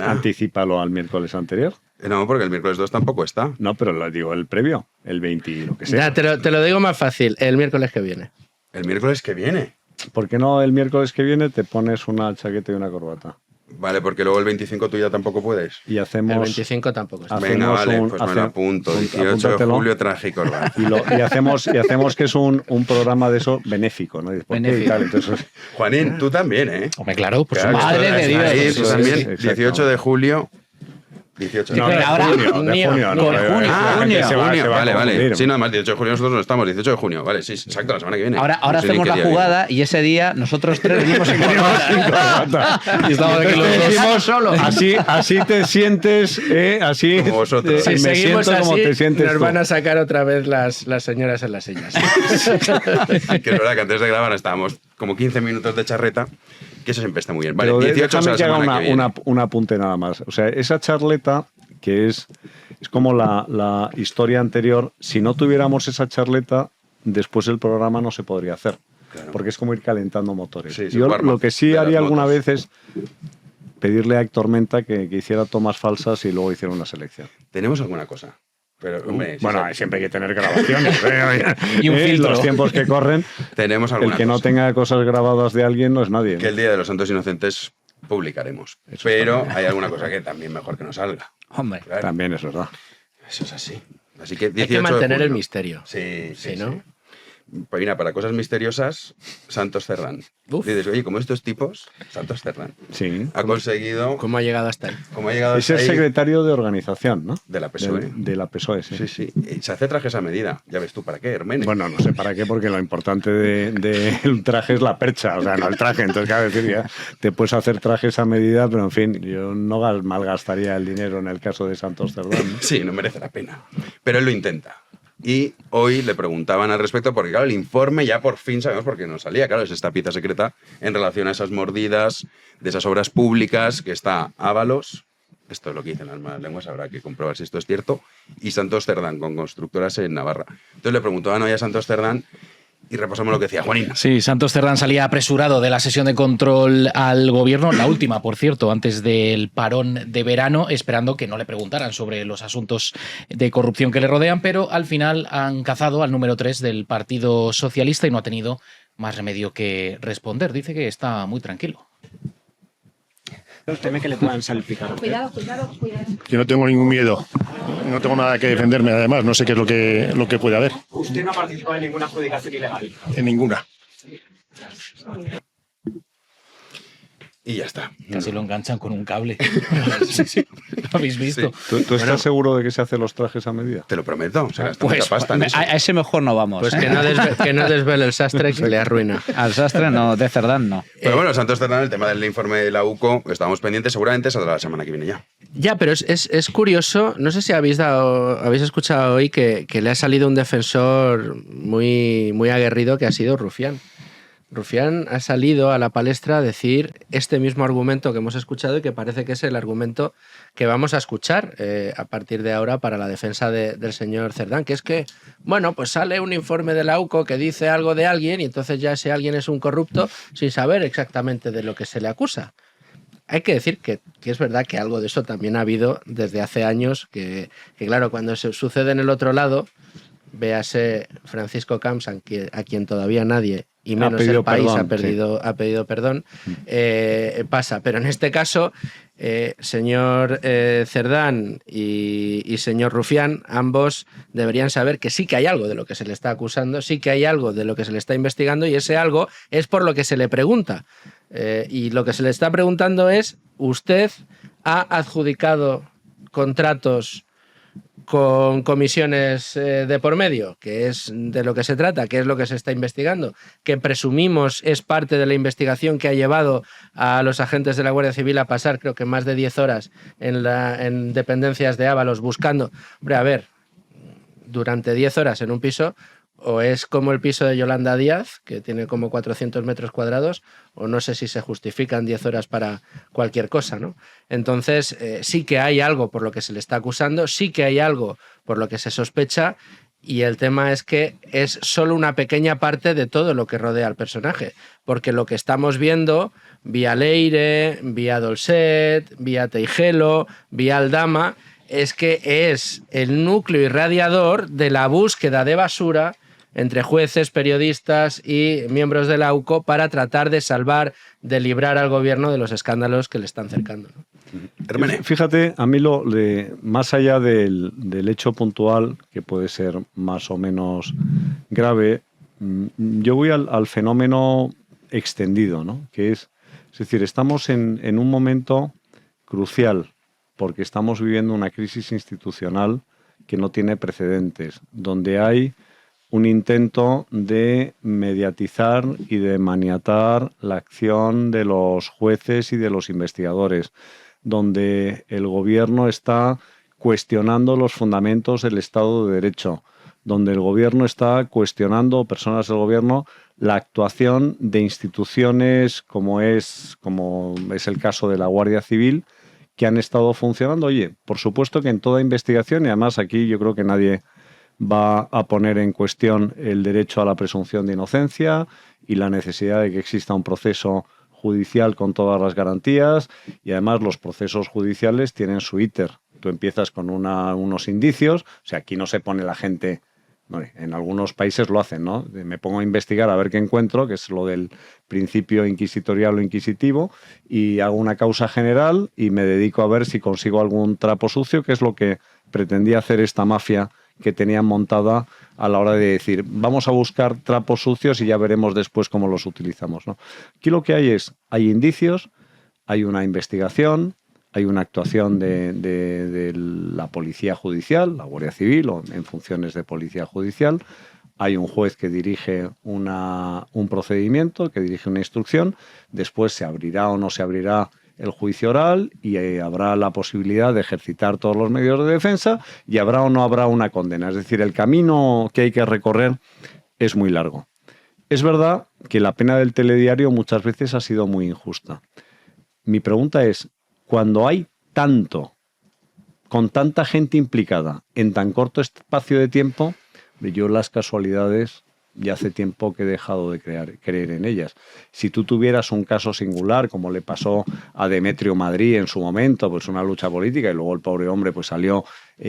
Anticípalo al miércoles anterior. No, porque el miércoles 2 tampoco está. No, pero lo digo el previo, el 20 y lo que sea. Ya, te lo digo más fácil, el miércoles que viene. El miércoles que viene. ¿Por qué no el miércoles que viene te pones una chaqueta y una corbata? Vale, porque luego el 25 tú ya tampoco puedes. Y hacemos... El 25 tampoco está. Venga, vale, pues me lo apunto. 18 de apúntatelo. julio, traje y corbata. Y hacemos que es un programa de eso benéfico, ¿no? Y dices, ¿por qué? Benéfico. Y tal, entonces, Juanín, tú también, ¿eh? Hombre, claro, por Claro, supuesto. Madre esto de es Dios. ahí, Eso tú es, también, exacto. 18 de julio. 18 de no, julio. de ahora, junio, de junio, junio, no, de junio. Ah, la gente junio, se va a vale, vale. confundir. Sí, nada más, 18 de julio nosotros no estamos, 18 de junio. Vale, sí, exacto, la semana que viene. Ahora No sé ni hacemos qué la día viene. jugada y ese día nosotros tres venimos en corbata. Y estamos aquí los dos. decimos, Solo. así te sientes, así Como vosotros. Si me seguimos siento como así, te sientes nos tú. van a sacar otra vez las señoras en las sillas. Que es verdad que antes de grabar estábamos como 15 minutos de charreta, que eso siempre está muy bien. Vale, Pero 18 déjame la que haga semana que viene. un apunte nada más. O sea, esa charleta que es como la historia anterior, si no tuviéramos esa charleta, después el programa no se podría hacer. Claro. Porque es como ir calentando motores. Sí, Yo warm-up lo que sí de las haría alguna motos. vez es pedirle a Héctor Menta que hiciera tomas falsas y luego hiciera una selección. ¿Tenemos alguna cosa? Pero, hombre, Bueno, sí, siempre hay que tener grabaciones. Y un filtro. Los tiempos que corren, tenemos alguna el que no cosa. tenga cosas grabadas de alguien no es nadie. Que el Día de los Santos Inocentes publicaremos. Eso Pero hay alguna cosa que también mejor que no salga. Hombre. Claro, También es verdad. eso es así. Así que 18 Hay que de mantener el julio. misterio. Sí, sí, Sí, ¿no? sí. Pues mira, para cosas misteriosas, Santos Cerdán. Uf. Dices, oye, como estos tipos, Santos Cerdán Sí. ha conseguido... ¿Cómo ha llegado hasta ahí? ¿Cómo ha llegado Es hasta el ahí? secretario de organización, ¿no? De la PSOE. De la PSOE, sí. Sí, sí. Y se hace trajes a medida. Ya ves tú, ¿para qué, Hermene? Bueno, no sé para qué, porque lo importante del traje es la percha, o sea, no el traje. Entonces, claro, decir, ya te puedes hacer trajes a medida, pero en fin, yo no malgastaría el dinero en el caso de Santos Cerdán, ¿no? Sí, no merece la pena. Pero él lo intenta. Y hoy le preguntaban al respecto, porque claro, el informe ya por fin sabemos por qué no salía. Claro, es esta pieza secreta en relación a esas mordidas de esas obras públicas que está Ábalos, esto es lo que dicen las malas lenguas, habrá que comprobar si esto es cierto, y Santos Cerdán, con constructoras en Navarra. Entonces le preguntaban hoy a Santos Cerdán y repasamos lo que decía Juanín. Sí, Santos Cerdán salía apresurado de la sesión de control al gobierno, la última, por cierto, antes del parón de verano, esperando que no le preguntaran sobre los asuntos de corrupción que le rodean, pero al final han cazado al número 3 del Partido Socialista y no ha tenido más remedio que responder. Dice que está muy tranquilo. Teme que le puedan salpicar. Cuidado. Yo no tengo ningún miedo. No tengo nada que defenderme, además. No sé qué es lo que puede haber. Usted no ha participado en ninguna adjudicación ilegal. En ninguna. Y ya está. Casi lo enganchan con un cable. ¿Lo habéis visto? ¿Tú estás seguro de que se hacen los trajes a medida? Te lo prometo, se gasta Pues mucha pasta en eso. a ese mejor no vamos. Pues ¿eh? que no desvele el sastre que le arruina. Al sastre no, de Cerdán no. Pero bueno, Santos Cerdán, el tema del informe de la UCO, estamos pendientes, seguramente saldrá la semana que viene ya. Ya, pero es curioso, no sé si habéis escuchado hoy que le ha salido un defensor muy, muy aguerrido que ha sido Rufián. Rufián ha salido a la palestra a decir este mismo argumento que hemos escuchado y que parece que es el argumento que vamos a escuchar a partir de ahora para la defensa del señor Cerdán, que es que, bueno, pues sale un informe de la UCO que dice algo de alguien y entonces ya ese alguien es un corrupto sin saber exactamente de lo que se le acusa. Hay que decir que es verdad que algo de eso también ha habido desde hace años, que claro, cuando se sucede en el otro lado, véase Francisco Camps, a quien todavía nadie, y menos el país, ha pedido perdón, pasa. Pero en este caso, Señor Cerdán y señor Rufián, ambos deberían saber que sí que hay algo de lo que se le está acusando, sí que hay algo de lo que se le está investigando y ese algo es por lo que se le pregunta. Y lo que se le está preguntando es, ¿usted ha adjudicado contratos con comisiones de por medio, que es de lo que se trata, que es lo que se está investigando, que presumimos es parte de la investigación que ha llevado a los agentes de la Guardia Civil a pasar creo que más de 10 horas en dependencias de Ábalos buscando? Hombre, a ver, durante 10 horas en un piso, o es como el piso de Yolanda Díaz, que tiene como 400 metros cuadrados, o no sé si se justifican 10 horas para cualquier cosa, ¿no? Entonces, sí que hay algo por lo que se le está acusando, sí que hay algo por lo que se sospecha, y el tema es que es solo una pequeña parte de todo lo que rodea al personaje, porque lo que estamos viendo, vía Leire, vía Dolcet, vía Teijelo, vía Aldama, es que es el núcleo irradiador de la búsqueda de basura entre jueces, periodistas y miembros de la AUCO para tratar de salvar, de librar al gobierno de los escándalos que le están cercando, ¿no? Fíjate, a mí más allá del hecho puntual, que puede ser más o menos grave, yo voy al fenómeno extendido, ¿no? Que es decir, estamos en un momento crucial porque estamos viviendo una crisis institucional que no tiene precedentes, donde hay un intento de mediatizar y de maniatar la acción de los jueces y de los investigadores, donde el gobierno está cuestionando los fundamentos del Estado de Derecho, donde el gobierno está cuestionando, personas del gobierno, la actuación de instituciones como es el caso de la Guardia Civil, que han estado funcionando. Oye, por supuesto que en toda investigación, y además aquí yo creo que nadie va a poner en cuestión el derecho a la presunción de inocencia y la necesidad de que exista un proceso judicial con todas las garantías, y además los procesos judiciales tienen su íter. Tú empiezas con unos indicios, o sea, aquí no se pone la gente, bueno, en algunos países lo hacen, ¿no? Me pongo a investigar a ver qué encuentro, que es lo del principio inquisitorial o inquisitivo, y hago una causa general y me dedico a ver si consigo algún trapo sucio, que es lo que pretendía hacer esta mafia que tenían montada a la hora de decir, vamos a buscar trapos sucios y ya veremos después cómo los utilizamos, ¿no? Aquí lo que hay indicios, hay una investigación, hay una actuación de la policía judicial, la Guardia Civil, o en funciones de policía judicial, hay un juez que dirige un procedimiento, que dirige una instrucción, después se abrirá o no se abrirá el juicio oral y habrá la posibilidad de ejercitar todos los medios de defensa y habrá o no habrá una condena. Es decir, el camino que hay que recorrer es muy largo. Es verdad que la pena del telediario muchas veces ha sido muy injusta. Mi pregunta es, cuando hay con tanta gente implicada en tan corto espacio de tiempo, yo las casualidades ya hace tiempo que he dejado de creer en ellas. Si tú tuvieras un caso singular, como le pasó a Demetrio Madrid en su momento, pues una lucha política, y luego el pobre hombre pues salió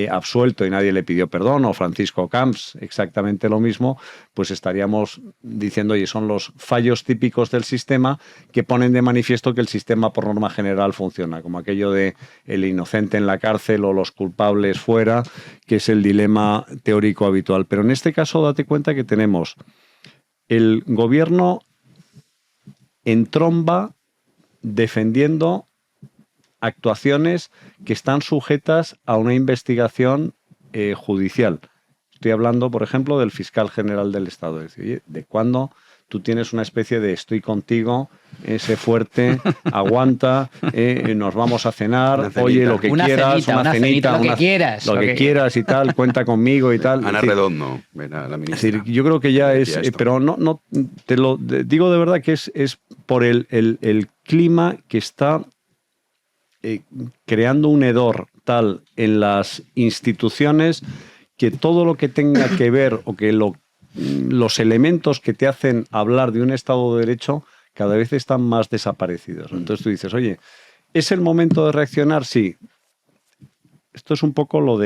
absuelto y nadie le pidió perdón, o Francisco Camps, exactamente lo mismo, pues estaríamos diciendo, oye, son los fallos típicos del sistema que ponen de manifiesto que el sistema por norma general funciona, como aquello de el inocente en la cárcel o los culpables fuera, que es el dilema teórico habitual. Pero en este caso date cuenta que tenemos el gobierno en tromba defendiendo actuaciones que están sujetas a una investigación judicial. Estoy hablando, por ejemplo, del fiscal general del Estado. Es decir, ¿de cuándo tú tienes una especie de estoy contigo, sé fuerte, aguanta, nos vamos a cenar, oye, lo que quieras, una cenita, lo que quieras y tal, cuenta conmigo y tal? Ana Redondo, la ministra. Es decir, yo creo que ya es, pero no te lo digo de verdad que es por el clima que está creando un hedor tal en las instituciones que todo lo que tenga que ver o que los elementos que te hacen hablar de un Estado de Derecho cada vez están más desaparecidos. Entonces tú dices, oye, ¿es el momento de reaccionar? Sí. Esto es un poco lo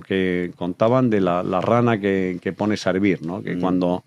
que contaban de la rana que pones a hervir, ¿no? Que cuando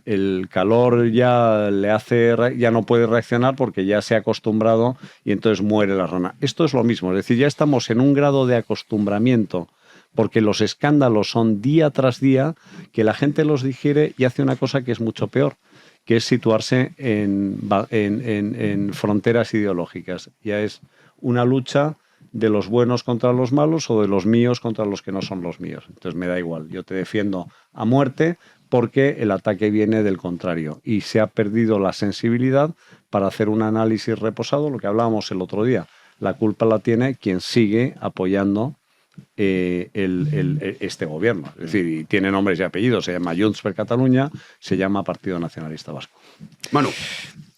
el calor ya ya no puede reaccionar porque ya se ha acostumbrado y entonces muere la rana. Esto es lo mismo, es decir, ya estamos en un grado de acostumbramiento porque los escándalos son día tras día, que la gente los digiere y hace una cosa que es mucho peor, que es situarse en fronteras ideológicas. Ya es una lucha de los buenos contra los malos o de los míos contra los que no son los míos. Entonces me da igual, yo te defiendo a muerte porque el ataque viene del contrario y se ha perdido la sensibilidad para hacer un análisis reposado, lo que hablábamos el otro día. La culpa la tiene quien sigue apoyando este gobierno. Es decir, y tiene nombres y apellidos, se llama Junts per Catalunya, se llama Partido Nacionalista Vasco. Manu.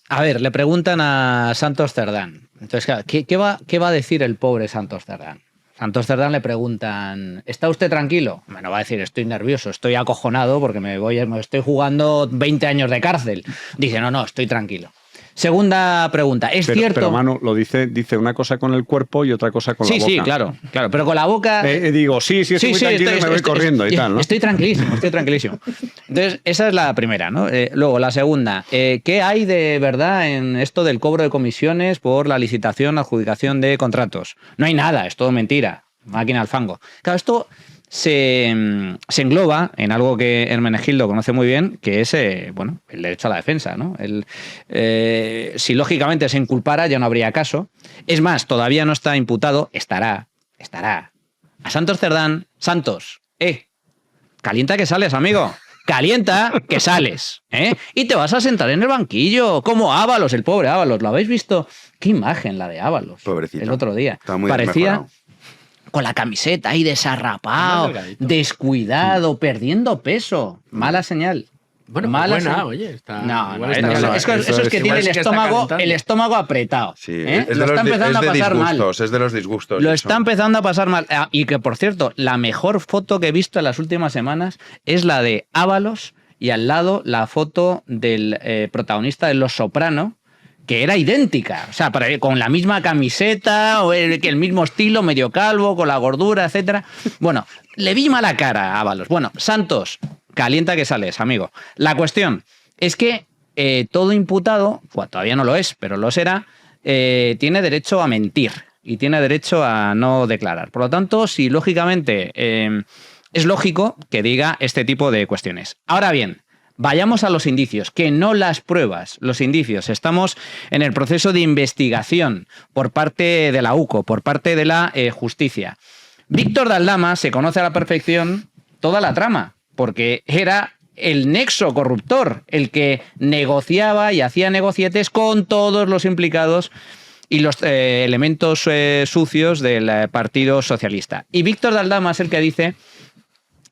A ver, le preguntan a Santos Cerdán. Entonces, claro, ¿qué va a decir el pobre Santos Cerdán? Santos Cerdán le preguntan, ¿está usted tranquilo? Bueno, va a decir, estoy nervioso, estoy acojonado porque me estoy jugando 20 años de cárcel. Dice, no, estoy tranquilo. Segunda pregunta, ¿es cierto? Pero Manu lo dice una cosa con el cuerpo y otra cosa con la boca. Sí, claro, pero con la boca... digo, sí, estoy muy tranquilo y me voy corriendo y tal, ¿no? Estoy tranquilísimo. Entonces, esa es la primera, ¿no? Luego, la segunda, ¿qué hay de verdad en esto del cobro de comisiones por la licitación, adjudicación de contratos? No hay nada, es todo mentira, máquina al fango. Claro, esto se engloba en algo que Hermenegildo conoce muy bien, que es el derecho a la defensa, ¿no? Si lógicamente se inculpara ya no habría caso. Es más, todavía no está imputado, estará. A Santos Cerdán, Santos, calienta que sales, amigo. Calienta que sales, y te vas a sentar en el banquillo, como Ábalos, el pobre Ábalos. ¿Lo habéis visto? Qué imagen la de Ábalos. Pobrecito. El otro día. Está muy parecía desmejorado. con la camiseta ahí desarrapado, descuidado, perdiendo peso. Mala señal. Bueno, mala buena, señal. oye, está... No, está eso es que tiene el estómago apretado. Sí, Lo está empezando a pasar mal. Es de los disgustos. Lo eso. está empezando a pasar mal. Y que, por cierto, la mejor foto que he visto en las últimas semanas es la de Ábalos y al lado la foto del protagonista de Los Soprano, que era idéntica, o sea, con la misma camiseta, o el mismo estilo, medio calvo, con la gordura, etcétera. Bueno, le vi mala cara a Ábalos. Bueno, Santos, calienta que sales, amigo. La cuestión es que todo imputado, todavía no lo es, pero lo será, tiene derecho a mentir y tiene derecho a no declarar. Por lo tanto, si lógicamente es lógico que diga este tipo de cuestiones. Ahora bien, vayamos a los indicios, que no las pruebas, los indicios. Estamos en el proceso de investigación por parte de la UCO, por parte de la justicia. Víctor de Aldama se conoce a la perfección toda la trama, porque era el nexo corruptor, el que negociaba y hacía negocietes con todos los implicados y los elementos sucios del Partido Socialista. Y Víctor de Aldama es el que dice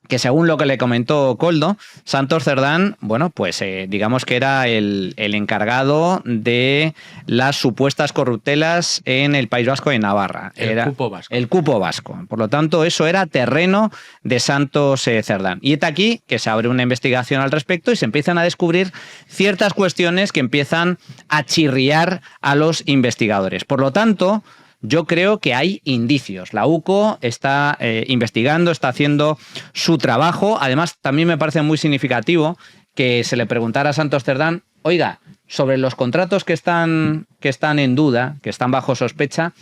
que, según lo que le comentó Koldo, Santos Cerdán, pues digamos que era el encargado de las supuestas corruptelas en el País Vasco y en Navarra. El cupo vasco. Por lo tanto, eso era terreno de Santos Cerdán. Y está aquí que se abre una investigación al respecto y se empiezan a descubrir ciertas cuestiones que empiezan a chirriar a los investigadores. Por lo tanto, yo creo que hay indicios. La UCO está investigando, está haciendo su trabajo. Además, también me parece muy significativo que se le preguntara a Santos Cerdán, oiga, sobre los contratos que están en duda, que están bajo sospecha,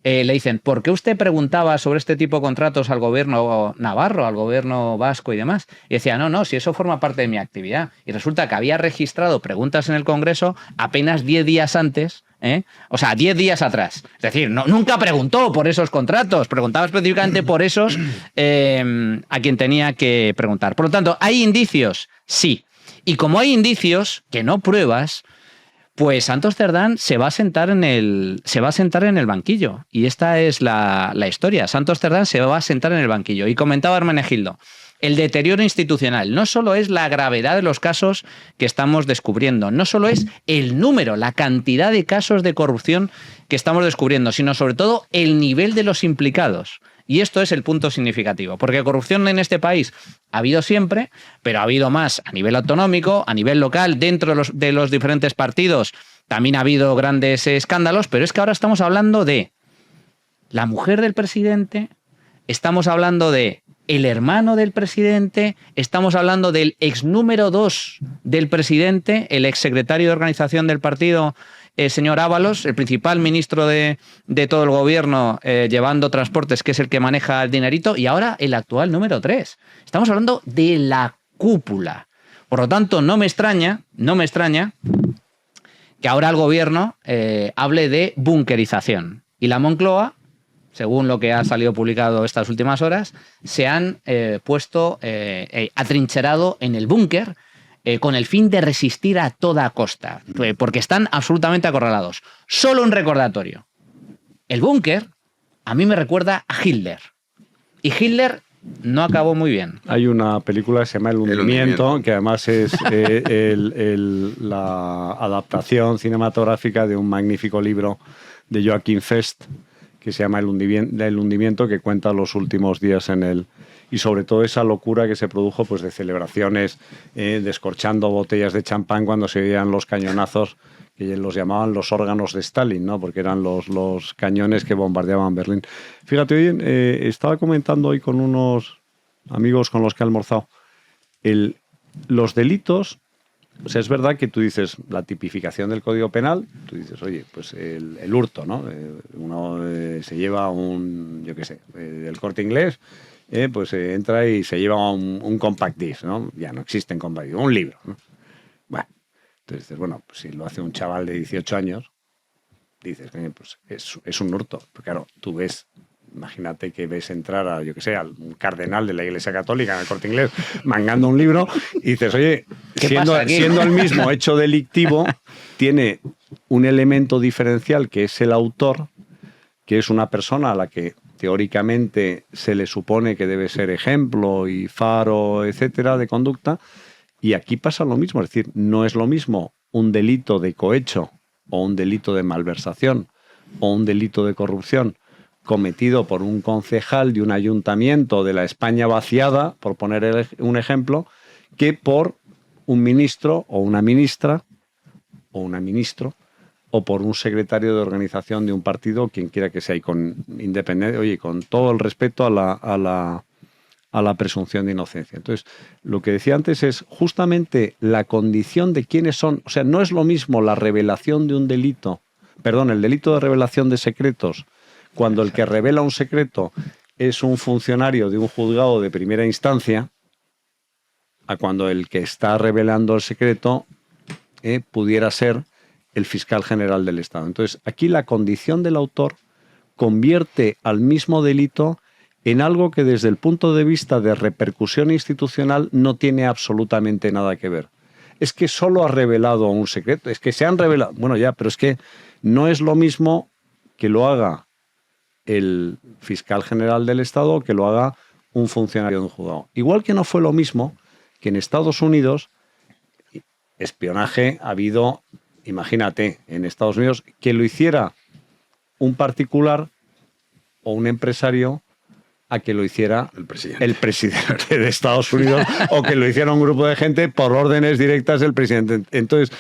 le dicen, ¿por qué usted preguntaba sobre este tipo de contratos al gobierno navarro, al gobierno vasco y demás? Y decía, no, si eso forma parte de mi actividad. Y resulta que había registrado preguntas en el Congreso apenas 10 días antes, o sea, 10 días atrás. Es decir, nunca preguntó por esos contratos, preguntaba específicamente por esos a quien tenía que preguntar. Por lo tanto, ¿hay indicios? Sí. Y como hay indicios que no pruebas, pues Santos Cerdán se va a sentar en el banquillo. Y esta es la historia. Santos Cerdán se va a sentar en el banquillo. Y comentaba Hermenegildo, el deterioro institucional no solo es la gravedad de los casos que estamos descubriendo, no solo es el número, la cantidad de casos de corrupción que estamos descubriendo, sino sobre todo el nivel de los implicados. Y esto es el punto significativo, porque corrupción en este país ha habido siempre, pero ha habido más a nivel autonómico, a nivel local, dentro de los diferentes partidos. También ha habido grandes escándalos, pero es que ahora estamos hablando de la mujer del presidente, estamos hablando de el hermano del presidente, estamos hablando del ex número 2 del presidente, el ex secretario de organización del partido, señor Ábalos, el principal ministro de todo el gobierno llevando transportes, que es el que maneja el dinerito, y ahora el actual número 3. Estamos hablando de la cúpula. Por lo tanto, no me extraña que ahora el gobierno hable de bunkerización. Y la Moncloa, según lo que ha salido publicado estas últimas horas, se han puesto atrincherado en el búnker con el fin de resistir a toda costa, porque están absolutamente acorralados. Solo un recordatorio. El búnker a mí me recuerda a Hitler. Y Hitler no acabó muy bien. Hay una película que se llama El hundimiento, que además es la adaptación cinematográfica de un magnífico libro de Joachim Fest, que se llama El hundimiento, que cuenta los últimos días en el... Y sobre todo esa locura que se produjo pues, de celebraciones, descorchando botellas de champán cuando se veían los cañonazos, que los llamaban los órganos de Stalin, ¿no? Porque eran los cañones que bombardeaban Berlín. Fíjate, hoy estaba comentando hoy con unos amigos con los que he almorzado, los delitos... O sea, es verdad que tú dices la tipificación del Código Penal, tú dices, oye, pues el hurto, ¿no? Uno se lleva yo qué sé, del Corte Inglés, pues entra y se lleva un compact disc, ¿no? Ya no existen compact disc, un libro, ¿no? Bueno, entonces dices, bueno, pues si lo hace un chaval de 18 años, dices, pues es un hurto. Pero claro, tú ves... Imagínate que ves entrar a, yo que sé, al cardenal de la Iglesia Católica en el Corte Inglés mangando un libro y dices, oye, siendo el mismo hecho delictivo, tiene un elemento diferencial que es el autor, que es una persona a la que teóricamente se le supone que debe ser ejemplo y faro, etcétera, de conducta, y aquí pasa lo mismo, es decir, no es lo mismo un delito de cohecho o un delito de malversación o un delito de corrupción cometido por un concejal de un ayuntamiento de la España vaciada, por poner un ejemplo, que por un ministro o una ministra o una ministro o por un secretario de organización de un partido, quien quiera que sea, y con independencia, oye, con todo el respeto a la presunción de inocencia. Entonces, lo que decía antes es justamente la condición de quiénes son, o sea, no es lo mismo la revelación de un delito, perdón, el delito de revelación de secretos, cuando el que revela un secreto es un funcionario de un juzgado de primera instancia, a cuando el que está revelando el secreto pudiera ser el fiscal general del Estado. Entonces, aquí la condición del autor convierte al mismo delito en algo que desde el punto de vista de repercusión institucional no tiene absolutamente nada que ver. Es que solo ha revelado un secreto, es que se han revelado... Bueno, ya, pero es que no es lo mismo que lo haga el fiscal general del Estado o que lo haga un funcionario de un juzgado. Igual que no fue lo mismo que en Estados Unidos, espionaje ha habido, imagínate, en Estados Unidos, que lo hiciera un particular o un empresario a que lo hiciera el presidente de Estados Unidos o que lo hiciera un grupo de gente por órdenes directas del presidente. Entonces,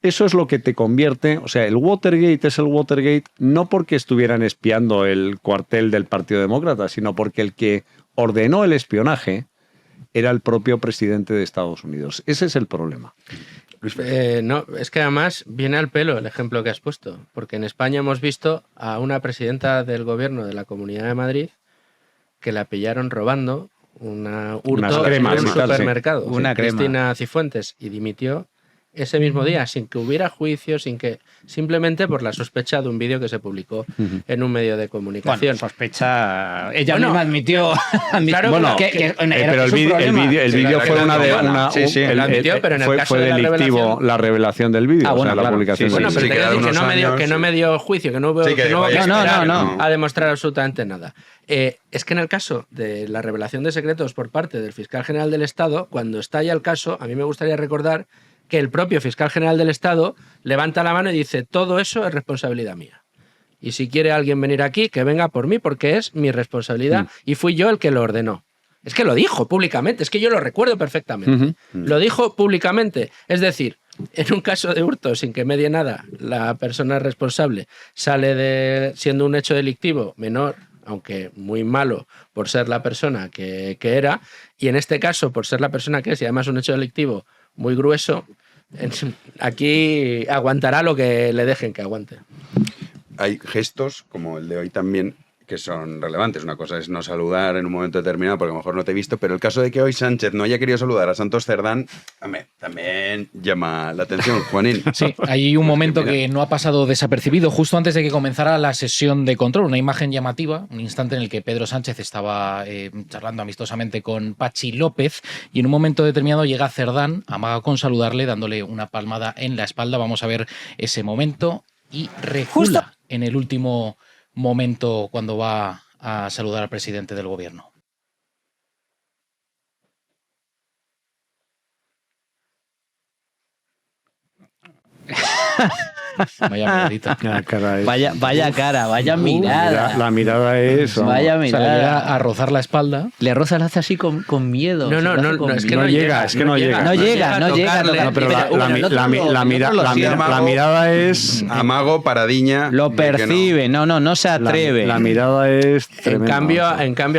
eso es lo que te convierte, o sea, el Watergate es el Watergate no porque estuvieran espiando el cuartel del Partido Demócrata, sino porque el que ordenó el espionaje era el propio presidente de Estados Unidos. Ese es el problema. No, es que además viene al pelo el ejemplo que has puesto, porque en España hemos visto a una presidenta del gobierno de la Comunidad de Madrid que la pillaron robando una hurto en un supermercado, Cristina Cifuentes, y dimitió ese mismo día, sin que hubiera juicio, simplemente por la sospecha de un vídeo que se publicó en un medio de comunicación. Bueno, sospecha... Ella misma admitió claro, pero el vídeo fue fue delictivo la revelación del vídeo, la publicación. Bueno, pero te quiero decir que no me dio juicio, que no hubo que esperar a demostrar absolutamente nada. Es que en el caso de la revelación de secretos por parte del fiscal general del Estado, cuando estalla el caso, a mí me gustaría recordar que el propio fiscal general del Estado levanta la mano y dice: todo eso es responsabilidad mía. Y si quiere alguien venir aquí, que venga por mí, porque es mi responsabilidad y fui yo el que lo ordenó. Es que lo dijo públicamente, es que yo lo recuerdo perfectamente. Lo dijo públicamente. Es decir, en un caso de hurto, sin que medie nada, la persona responsable sale siendo un hecho delictivo menor aunque muy malo por ser la persona que era, y en este caso por ser la persona que es, y además un hecho delictivo muy grueso, aquí aguantará lo que le dejen que aguante. Hay gestos, como el de hoy también, que son relevantes. Una cosa es no saludar en un momento determinado, porque a lo mejor no te he visto, pero el caso de que hoy Sánchez no haya querido saludar a Santos Cerdán, también llama la atención, Juanín. Sí, hay un momento que no ha pasado desapercibido justo antes de que comenzara la sesión de control. Una imagen llamativa, un instante en el que Pedro Sánchez estaba charlando amistosamente con Pachi López y en un momento determinado llega Cerdán, amaga con saludarle, dándole una palmada en la espalda. Vamos a ver ese momento y recula en el último momento cuando va a saludar al presidente del gobierno. Vaya miradita. Vaya cara, vaya mirada. La mirada es... Vaya mirada. O sea, le llega a rozar la espalda. Le roza el hace así con miedo. Es que no llega. No llega. No, pero la mirada es... Amago, paradiña... Lo percibe, no se atreve. La mirada es... En cambio,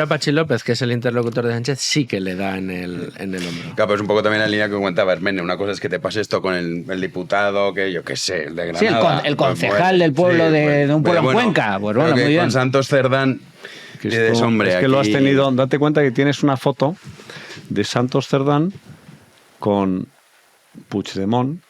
a Pachi López, que es el interlocutor de Sánchez, sí que le da en el hombro. Claro, pero es un poco también la línea que comentaba Hermene. Una cosa es que te pase esto con el diputado, que yo qué sé, el de Granada. Sí, el concejal del pueblo de un pueblo en Cuenca. Pues bueno, muy bien. Con Santos Cerdán, que lo has tenido. Date cuenta que tienes una foto de Santos Cerdán con Puigdemont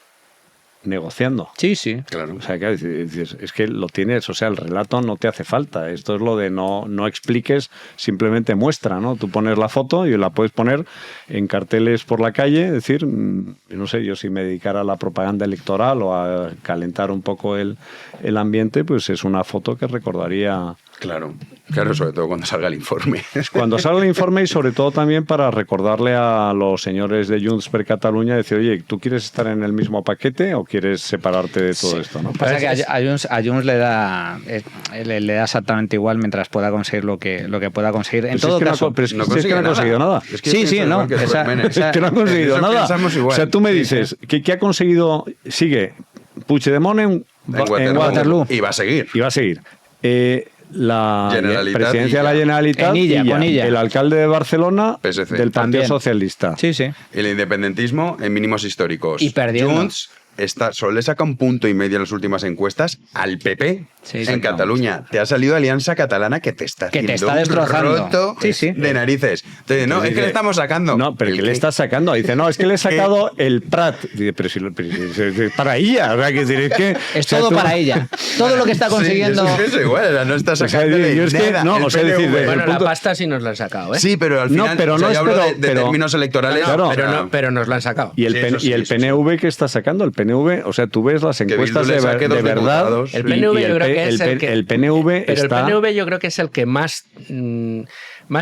negociando. Sí. Claro. O sea, que dices, es que lo tienes, o sea, el relato no te hace falta. Esto es lo de no expliques, simplemente muestra, ¿no? Tú pones la foto y la puedes poner en carteles por la calle, es decir, no sé, yo si me dedicara a la propaganda electoral o a calentar un poco el ambiente, pues es una foto que recordaría... Claro, sobre todo cuando salga el informe. Cuando salga el informe y sobre todo también para recordarle a los señores de Junts per Catalunya, decir, oye, ¿tú quieres estar en el mismo paquete o quieres separarte de todo esto? ¿No? Pasa que a Junts le da exactamente igual mientras pueda conseguir lo que pueda conseguir. En todo caso, pero es que no ha conseguido nada. Es que no ha conseguido nada. O sea, tú me dices, ¿qué ha conseguido? Sigue Puigdemont en Waterloo. Y va a seguir. La presidencia de la Generalitat Illa, el alcalde de Barcelona PSC. del Partido Socialista. Sí. El independentismo en mínimos históricos. Y perdiendo. Junts solo le saca 1,5 puntos en las últimas encuestas al PP en Cataluña. Te ha salido Alianza Catalana que te está destrozando. Roto de narices. Entonces, no, es que le estamos sacando. No, pero ¿qué le estás sacando? Dice, no, es que le he sacado el Prat. Dice, pero si es para ella. O sea, que es todo para ella. Todo lo que está consiguiendo. Sí, es igual, no está sacando nada. No, o sea, decir, bueno, la pasta sí nos la han sacado, ¿eh? Sí, pero al final yo hablo de términos electorales. Pero nos la han sacado. ¿Y el PNV qué está sacando? El PNV, o sea, tú ves las encuestas de verdad. El PNV yo creo que es el PNV pero está... el PNV yo creo que es el que más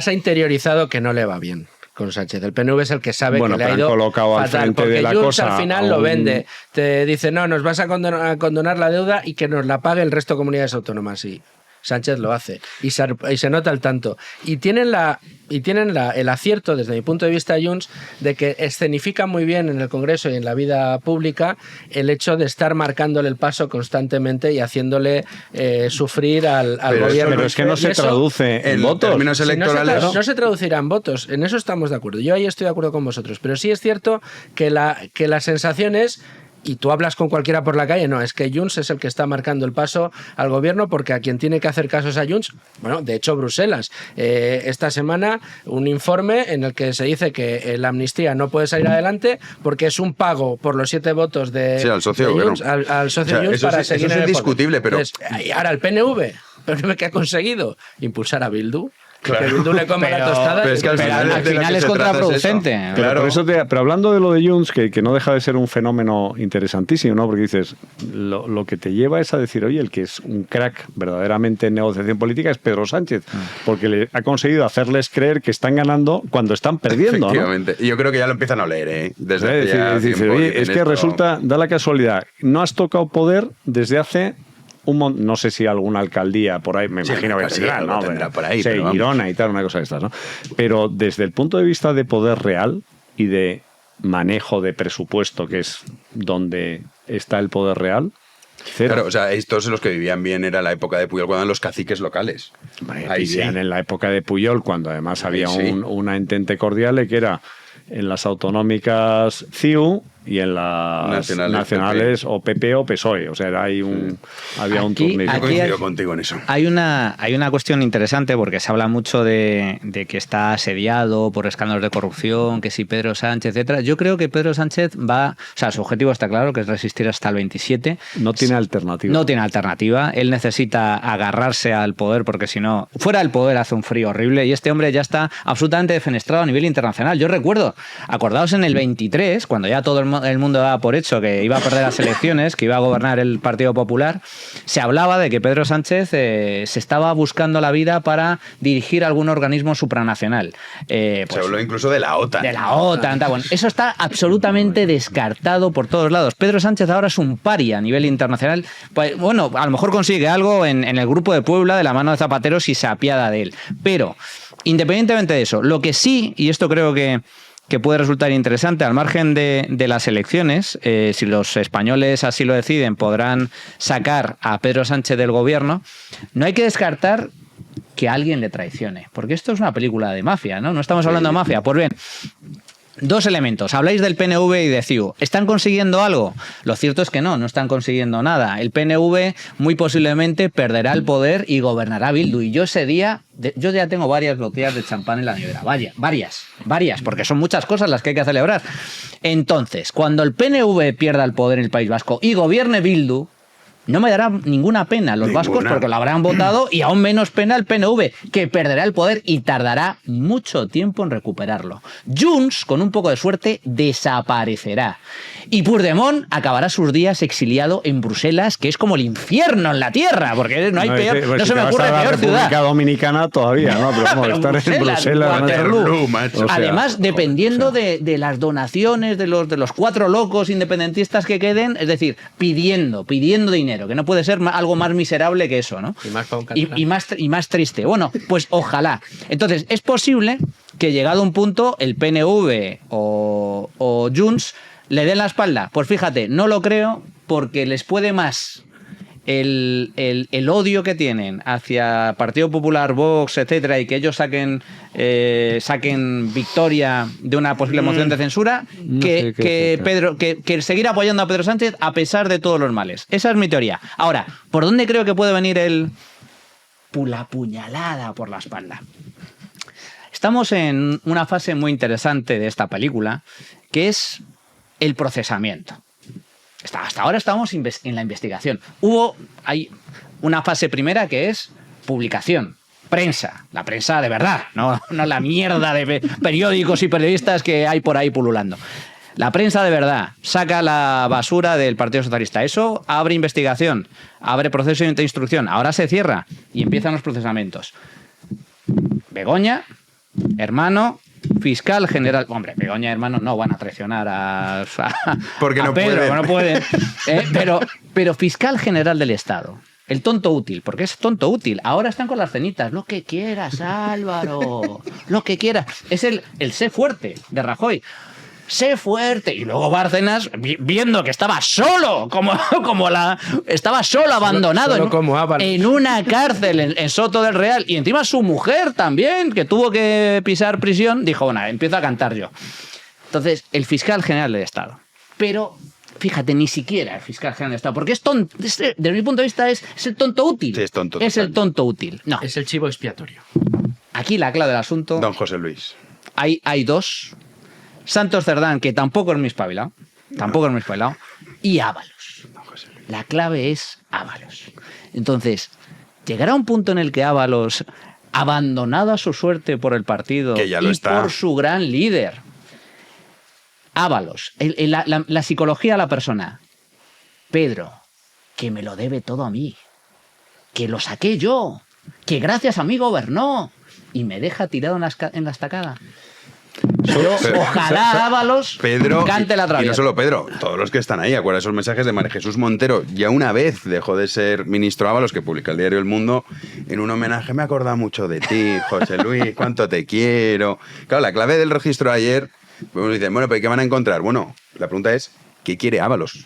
ha interiorizado que no le va bien con Sánchez. El PNV es el que sabe que le ha ido colocado fatal, al frente porque de la Junts cosa al final lo vende. Te dice, no, nos vas a condonar la deuda y que nos la pague el resto de comunidades autónomas. Y Sánchez lo hace y se nota al tanto. Y tienen el acierto, desde mi punto de vista, Junts, de que escenifican muy bien en el Congreso y en la vida pública el hecho de estar marcándole el paso constantemente y haciéndole sufrir al gobierno. Pero es que no se traduce en votos. Términos electorales. No se traducirá en votos, en eso estamos de acuerdo. Yo ahí estoy de acuerdo con vosotros, pero sí es cierto que la sensación es... Y tú hablas con cualquiera por la calle, no, es que Junts es el que está marcando el paso al gobierno, porque a quien tiene que hacer caso es a Junts. Bueno, de hecho, Bruselas. Esta semana, un informe en el que se dice que la amnistía no puede salir adelante porque es un pago por los 7 votos al socio de Junts, al socio de Junts para seguir eso en es el indiscutible, poder. pero... Entonces, ahora el PNV, ¿qué ha conseguido? Impulsar a Bildu. Claro. Que Bildu le come la tostada. Pero es que al final es contraproducente. Claro. Pero hablando de lo de Junts, que no deja de ser un fenómeno interesantísimo, ¿no? Porque dices, lo que te lleva es a decir, oye, el que es un crack verdaderamente en negociación política es Pedro Sánchez, porque le ha conseguido hacerles creer que están ganando cuando están perdiendo. Efectivamente. ¿No? Y yo creo que ya lo empiezan a oler, ¿eh? Es que resulta, da la casualidad, no has tocado poder desde hace... no sé si alguna alcaldía por ahí, me imagino que tendrá, ¿no? Por ahí, sí, Girona y tal, una cosa de estas, ¿no? Pero desde el punto de vista de poder real y de manejo de presupuesto, que es donde está el poder real, Cero. Claro, o sea, estos los que vivían bien era la época de Puyol, cuando eran los caciques locales. Ahí Vivían en la época de Puyol, cuando además había sí. una entente cordial que era en las autonómicas CiU y en las nacionales o PP o PSOE. O sea, era ahí había un turnillo. Yo coincido contigo en eso. Hay una cuestión interesante porque se habla mucho de que está asediado por escándalos de corrupción, que si Pedro Sánchez, etcétera. Yo creo que Pedro Sánchez o sea, su objetivo está claro, que es resistir hasta el 27. No tiene alternativa. No tiene alternativa. Él necesita agarrarse al poder porque si no, fuera del poder hace un frío horrible y este hombre ya está absolutamente defenestrado a nivel internacional. Yo recuerdo, acordaos en el 23, cuando ya todo el mundo daba por hecho que iba a perder las elecciones, que iba a gobernar el Partido Popular, se hablaba de que Pedro Sánchez se estaba buscando la vida para dirigir algún organismo supranacional. Se habló incluso de la OTAN. De la OTAN. Bueno, eso está absolutamente descartado por todos lados. Pedro Sánchez ahora es un paria a nivel internacional. Pues, bueno, a lo mejor consigue algo en el Grupo de Puebla de la mano de Zapatero si se apiada de él. Pero, independientemente de eso, lo que sí, y esto creo que puede resultar interesante, al margen de las elecciones, si los españoles así lo deciden, podrán sacar a Pedro Sánchez del gobierno. No hay que descartar que alguien le traicione, porque esto es una película de mafia, ¿no? No estamos hablando de mafia. Pues bien, dos elementos. Habláis del PNV y de CiU. ¿Están consiguiendo algo? Lo cierto es que no están consiguiendo nada. El PNV muy posiblemente perderá el poder y gobernará Bildu. Y yo ese día, yo ya tengo varias botellas de champán en la nevera. Varias, porque son muchas cosas las que hay que celebrar. Entonces, cuando el PNV pierda el poder en el País Vasco y gobierne Bildu, no me dará ninguna pena los vascos porque lo habrán votado y aún menos pena el PNV, que perderá el poder y tardará mucho tiempo en recuperarlo. Junts, con un poco de suerte, desaparecerá. Y Puigdemont acabará sus días exiliado en Bruselas, que es como el infierno en la tierra, porque no hay peor, no se me ocurre peor ciudad. República Dominicana todavía, ¿no? Pero vamos, estar en Bruselas. Waterloo, macho. Además, dependiendo de las donaciones de los 4 locos independentistas que queden, es decir, pidiendo dinero, que no puede ser algo más miserable que eso, ¿no? Y más triste. Bueno, pues ojalá. Entonces, es posible que llegado a un punto el PNV o Junts le den la espalda. Pues fíjate, no lo creo porque les puede más el odio que tienen hacia Partido Popular, Vox, etcétera, y que ellos saquen victoria de una posible moción de censura, que seguir apoyando a Pedro Sánchez a pesar de todos los males. Esa es mi teoría. Ahora, ¿por dónde creo que puede venir la puñalada por la espalda? Estamos en una fase muy interesante de esta película, que es el procesamiento. Hasta ahora estamos en la investigación. Hay una fase primera que es publicación, prensa, la prensa de verdad, no la mierda de periódicos y periodistas que hay por ahí pululando. La prensa de verdad saca la basura del Partido Socialista. Eso abre investigación, abre proceso de instrucción. Ahora se cierra y empiezan los procesamientos. Begoña, hermano, fiscal general. Hombre, Begoña y hermano no van a traicionar a Pedro, no pueden. Pero fiscal general del Estado. El tonto útil, porque es tonto útil. Ahora están con las cenitas. Lo que quieras, Álvaro. Lo que quieras. Es el sé fuerte de Rajoy. Sé fuerte. Y luego Bárcenas, viendo que estaba solo, estaba solo abandonado en una cárcel en Soto del Real, y encima su mujer también, que tuvo que pisar prisión, dijo, bueno, empiezo a cantar yo. Entonces, el fiscal general del Estado. Pero, fíjate, ni siquiera el fiscal general del Estado, porque es tonto, desde mi punto de vista es el tonto útil. Sí, es tonto. Es el tonto útil. No. Es el chivo expiatorio. Aquí la clave del asunto... Don José Luis. Hay dos... Santos Cerdán, que tampoco es muy espabilado, y Ábalos. La clave es Ábalos. Entonces, llegará un punto en el que Ábalos, abandonado a su suerte por el partido por su gran líder, Ábalos, la psicología de la persona, Pedro, que me lo debe todo a mí, que lo saqué yo, que gracias a mí gobernó, y me deja tirado en la estacada. Ojalá Ábalos cante la traviata. Y no solo Pedro, todos los que están ahí. Acuerda esos mensajes de María Jesús Montero. Ya una vez dejó de ser ministro Ábalos, que publica el diario El Mundo, en un homenaje. Me he acordado mucho de ti, José Luis, cuánto te quiero. Claro, la clave del registro de ayer, pues dicen, bueno, pero ¿qué van a encontrar? Bueno, la pregunta es, ¿qué quiere Ábalos?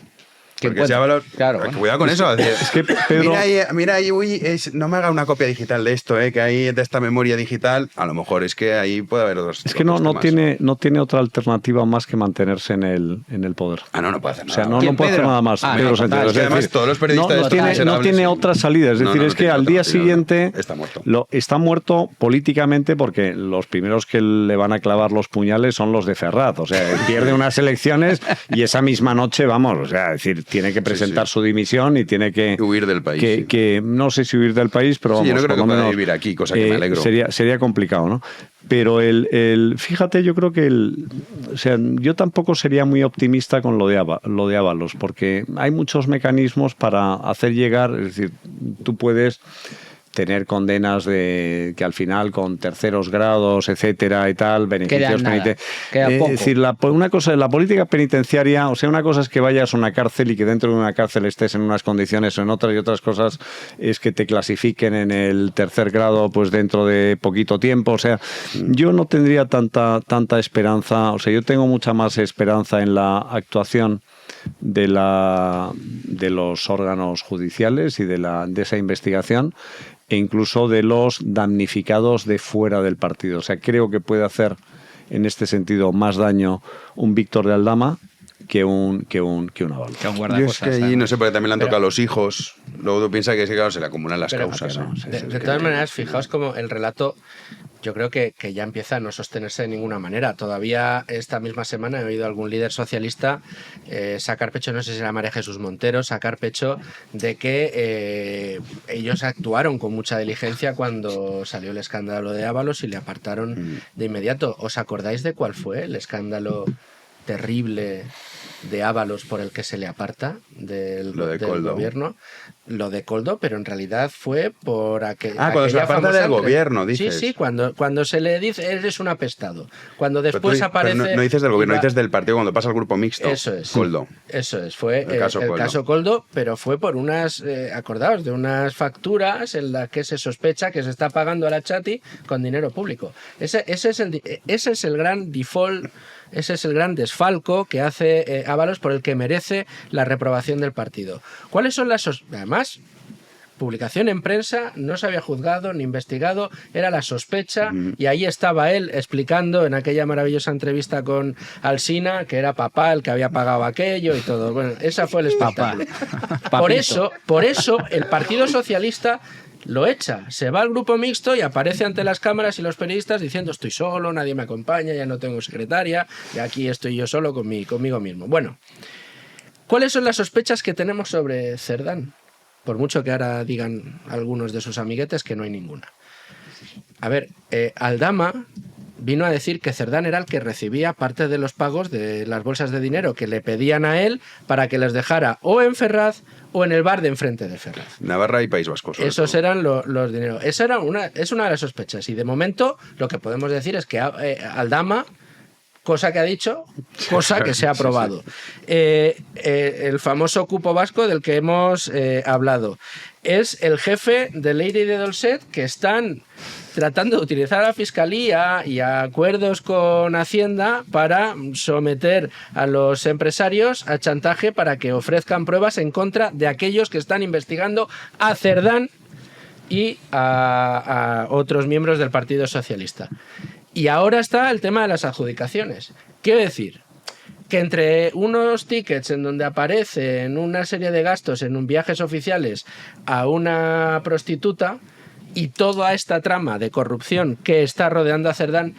que Porque si encuentra. Ábalos, Claro, bueno. cuidado con eso. Es que Pedro, Mira ahí, uy, no me haga una copia digital de esto, que hay de esta memoria digital. A lo mejor es que ahí puede haber otros. es que no tiene otra alternativa más que mantenerse en el poder. No puede hacer O sea, nada. no ¿Quién, puede hacer Pedro? nada más. Ah, Pedro no, Sánchez. total. Es decir, Además, todos los periodistas no tiene miserables, otra salida. Es decir, No, es que tiene al otra día salida, siguiente está muerto. está muerto políticamente porque los primeros que le van a clavar los puñales son los de Ferraz. O sea, pierde unas elecciones y esa misma noche, vamos, o sea, es decir, tiene que presentar su dimisión y tiene que huir del país. Que no sé si huir del país, pero Sí, vamos, yo no creo por que lo pueda menos, vivir aquí, cosa que me alegro. Sería complicado, ¿no? Pero fíjate, yo creo que o sea, yo tampoco sería muy optimista con lo de Ábalos, porque hay muchos mecanismos para hacer llegar, es decir, tú puedes tener condenas que al final con terceros grados, etcétera y tal, beneficios Queda poco. es decir, una cosa, la política penitenciaria, o sea, una cosa es que vayas a una cárcel y que dentro de una cárcel estés en unas condiciones o en otras, y otras cosas es que te clasifiquen en el tercer grado pues dentro de poquito tiempo. O sea, yo no tendría tanta esperanza, o sea, yo tengo mucha más esperanza en la actuación de los órganos judiciales y de esa investigación, e incluso de los damnificados de fuera del partido. O sea, creo que puede hacer en este sentido más daño un Víctor de Aldama que un Ábalos. Yo es que allí, no sé, porque también le han tocado a los hijos. Luego tú piensas que claro, se le acumulan las causas. De todas maneras, fijaos como el relato, yo creo que ya empieza a no sostenerse de ninguna manera. Todavía esta misma semana he oído a algún líder socialista sacar pecho, no sé si era María Jesús Montero, sacar pecho de que ellos actuaron con mucha diligencia cuando salió el escándalo de Ábalos y le apartaron de inmediato. ¿Os acordáis de cuál fue el escándalo terrible de Ábalos por el que se le aparta del gobierno? Lo de Koldo, pero en realidad fue por cuando se aparta del gobierno, dices. Sí, cuando se le dice eres un apestado. Cuando después aparece... Pero no dices del gobierno, dices del partido cuando pasa al grupo mixto. Eso es. Koldo. Eso es, fue el Koldo. caso Koldo, pero fue por unas, acordaos, de unas facturas en las que se sospecha que se está pagando a la Chati con dinero público. Ese es el gran default. Ese es el gran desfalco que hace Ábalos, por el que merece la reprobación del partido. ¿Cuáles son las... Además, publicación en prensa, no se había juzgado ni investigado, era la sospecha, y ahí estaba él explicando en aquella maravillosa entrevista con Alsina que era papá el que había pagado aquello y todo. Bueno, esa fue el espectáculo. Por eso el Partido Socialista lo echa, se va al grupo mixto y aparece ante las cámaras y los periodistas diciendo estoy solo, nadie me acompaña, ya no tengo secretaria, y aquí estoy yo solo conmigo mismo. Bueno, ¿cuáles son las sospechas que tenemos sobre Cerdán? Por mucho que ahora digan algunos de sus amiguetes que no hay ninguna. A ver, Aldama vino a decir que Cerdán era el que recibía parte de los pagos de las bolsas de dinero que le pedían a él para que les dejara o en Ferraz o en el bar de enfrente de Ferraz. Navarra y País Vasco. Esos eran los dineros. Esa es una de las sospechas. Y de momento lo que podemos decir es que Aldama, cosa que ha dicho, cosa que se ha aprobado. El famoso cupo vasco del que hemos hablado. Es el jefe de Leire y de Dolcet, que están tratando de utilizar a la Fiscalía y a acuerdos con Hacienda para someter a los empresarios a chantaje para que ofrezcan pruebas en contra de aquellos que están investigando a Cerdán y a otros miembros del Partido Socialista. Y ahora está el tema de las adjudicaciones. Quiero decir que entre unos tickets en donde aparecen una serie de gastos en viajes oficiales a una prostituta y toda esta trama de corrupción que está rodeando a Cerdán,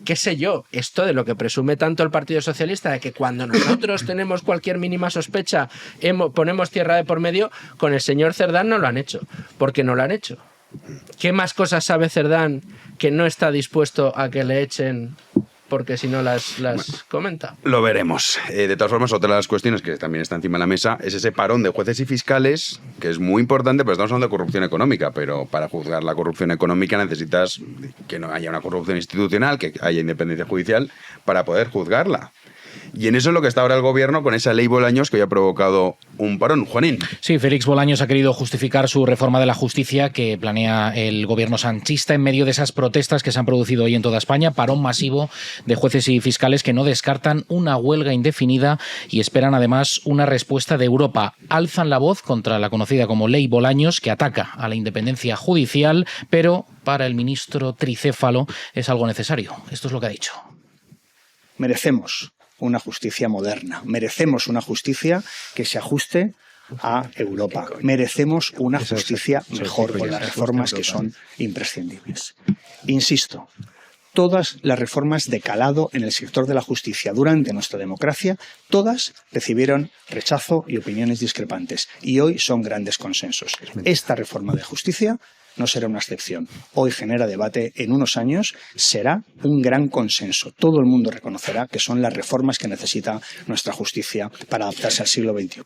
qué sé yo, esto de lo que presume tanto el Partido Socialista, de que cuando nosotros tenemos cualquier mínima sospecha ponemos tierra de por medio, con el señor Cerdán no lo han hecho. ¿Por qué no lo han hecho? ¿Qué más cosas sabe Cerdán que no está dispuesto a que le echen porque si no las comenta? Lo veremos. De todas formas, otra de las cuestiones que también está encima de la mesa es ese parón de jueces y fiscales, que es muy importante, pero estamos hablando de corrupción económica, pero para juzgar la corrupción económica necesitas que no haya una corrupción institucional, que haya independencia judicial para poder juzgarla. Y en eso es lo que está ahora el gobierno con esa ley Bolaños que hoy ha provocado un parón. Juanín. Sí, Félix Bolaños ha querido justificar su reforma de la justicia que planea el gobierno sanchista en medio de esas protestas que se han producido hoy en toda España, parón masivo de jueces y fiscales que no descartan una huelga indefinida y esperan además una respuesta de Europa. Alzan la voz contra la conocida como ley Bolaños, que ataca a la independencia judicial, pero para el ministro tricéfalo es algo necesario. Esto es lo que ha dicho. Merecemos una justicia moderna, merecemos una justicia que se ajuste a Europa, merecemos una justicia mejor con las reformas que son imprescindibles. Insisto, todas las reformas de calado en el sector de la justicia durante nuestra democracia, todas recibieron rechazo y opiniones discrepantes, y hoy son grandes consensos. Esta reforma de justicia no será una excepción. Hoy genera debate, en unos años será un gran consenso. Todo el mundo reconocerá que son las reformas que necesita nuestra justicia para adaptarse al siglo XXI.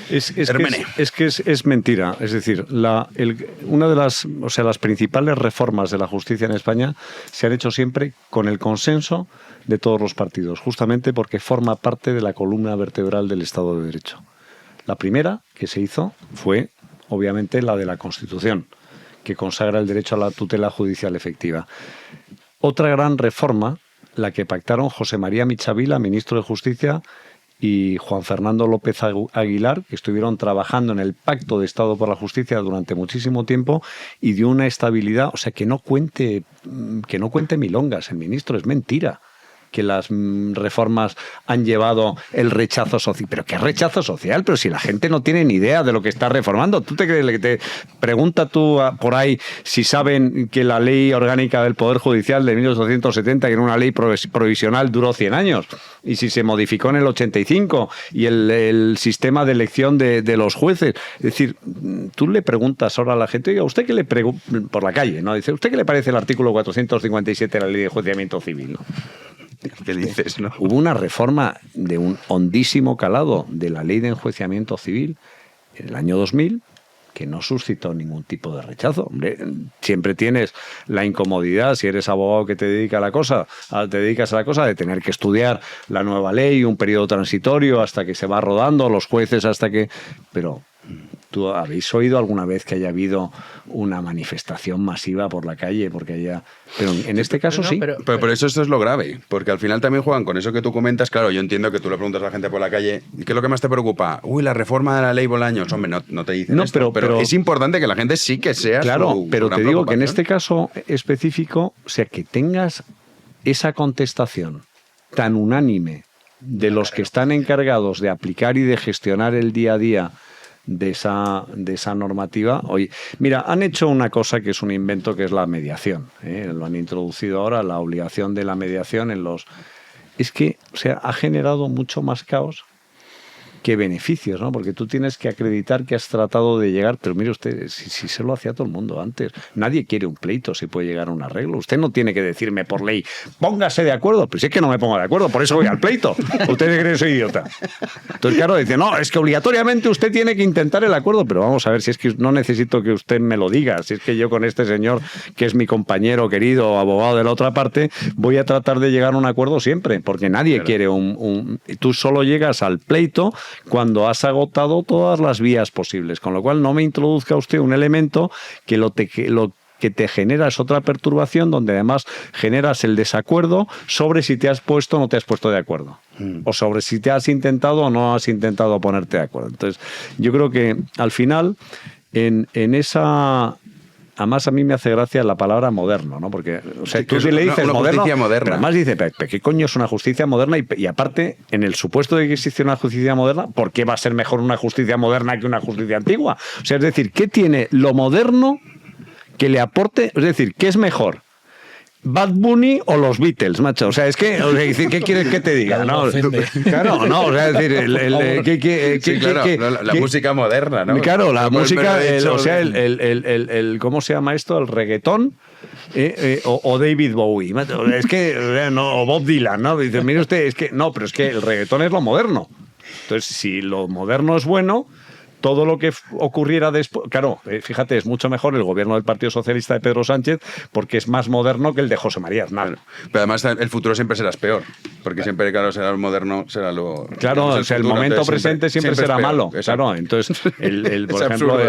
Es mentira. Es decir, una de las principales reformas de la justicia en España se han hecho siempre con el consenso de todos los partidos, justamente porque forma parte de la columna vertebral del Estado de Derecho. La primera que se hizo fue, obviamente, la de la Constitución, que consagra el derecho a la tutela judicial efectiva. Otra gran reforma, la que pactaron José María Michavila, ministro de Justicia, y Juan Fernando López Aguilar, que estuvieron trabajando en el Pacto de Estado por la Justicia durante muchísimo tiempo y dio una estabilidad, o sea, que no cuente milongas el ministro, es mentira que las reformas han llevado el rechazo social. ¿Pero qué rechazo social? Pero si la gente no tiene ni idea de lo que está reformando. ¿Tú te crees que te pregunta tú por ahí si saben que la ley orgánica del Poder Judicial de 1870, que era una ley provisional, duró 100 años? Y si se modificó en el 85 y el sistema de elección de los jueces. Es decir, tú le preguntas ahora a la gente, oiga, ¿usted qué le por la calle, ¿no? Dice, ¿usted qué le parece el artículo 457 de la Ley de Enjuiciamiento Civil, ¿no? ¿Qué dices, no? Hubo una reforma de un hondísimo calado de la Ley de Enjuiciamiento Civil en el año 2000 que no suscitó ningún tipo de rechazo. Hombre, siempre tienes la incomodidad, si eres abogado que te dedicas a la cosa de tener que estudiar la nueva ley, un periodo transitorio hasta que se va rodando, los jueces hasta que... Pero... ¿tú habéis oído alguna vez que haya habido una manifestación masiva por la calle? Pero en este caso sí. Pero por eso esto es lo grave, porque al final también juegan con eso que tú comentas. Claro, yo entiendo que tú le preguntas a la gente por la calle, ¿y qué es lo que más te preocupa? Uy, la reforma de la ley Bolaños. Hombre, no te dicen esto, pero es importante que la gente sí que sea claro, pero te digo que en este caso específico, o sea, que tengas esa contestación tan unánime de los que están encargados de aplicar y de gestionar el día a día de esa normativa. Oye, mira, han hecho una cosa que es un invento, que es la mediación. Lo han introducido ahora, la obligación de la mediación en los... Es que, o sea, ha generado mucho más caos que beneficios, ¿no? Porque tú tienes que acreditar que has tratado de llegar, pero mire usted, si se lo hacía todo el mundo antes, nadie quiere un pleito si puede llegar a un arreglo. Usted no tiene que decirme por ley, póngase de acuerdo, pues si es que no me pongo de acuerdo, por eso voy al pleito. ¿Usted cree que soy idiota? Entonces, claro, dice, no, es que obligatoriamente usted tiene que intentar el acuerdo, pero vamos a ver, si es que no necesito que usted me lo diga, si es que yo con este señor, que es mi compañero querido, abogado de la otra parte, voy a tratar de llegar a un acuerdo siempre, porque nadie quiere tú solo llegas al pleito cuando has agotado todas las vías posibles, con lo cual no me introduzca usted un elemento que lo que te genera es otra perturbación, donde además generas el desacuerdo sobre si te has puesto o no te has puesto de acuerdo, o sobre si te has intentado o no has intentado ponerte de acuerdo. Entonces, yo creo que al final, en esa... Además, a mí me hace gracia la palabra moderno, ¿no? Porque, o sea, tú si le dices una moderno, justicia moderna. Pero además dice, ¿pero qué coño es una justicia moderna? Y aparte, en el supuesto de que existe una justicia moderna, ¿por qué va a ser mejor una justicia moderna que una justicia antigua? O sea, es decir, ¿qué tiene lo moderno que le aporte? Es decir, ¿qué es mejor? ¿Bad Bunny o los Beatles, macho? O sea, es que, ¿qué quieres que te diga? ¿No? Claro, no, o sea, es decir, la música moderna, ¿no? Claro, la música, ¿cómo se llama esto? El reggaetón. O David Bowie, es que, o Bob Dylan, ¿no? Dice, mire usted, es que, no, pero es que el reggaetón es lo moderno. Entonces, si lo moderno es bueno, todo lo que ocurriera después... Claro, fíjate, es mucho mejor el gobierno del Partido Socialista de Pedro Sánchez porque es más moderno que el de José María Aznar. Claro. Pero además el futuro siempre será peor, porque siempre, claro, será lo moderno, será lo... Claro, o sea, el momento presente siempre será malo. Claro, entonces, por ejemplo,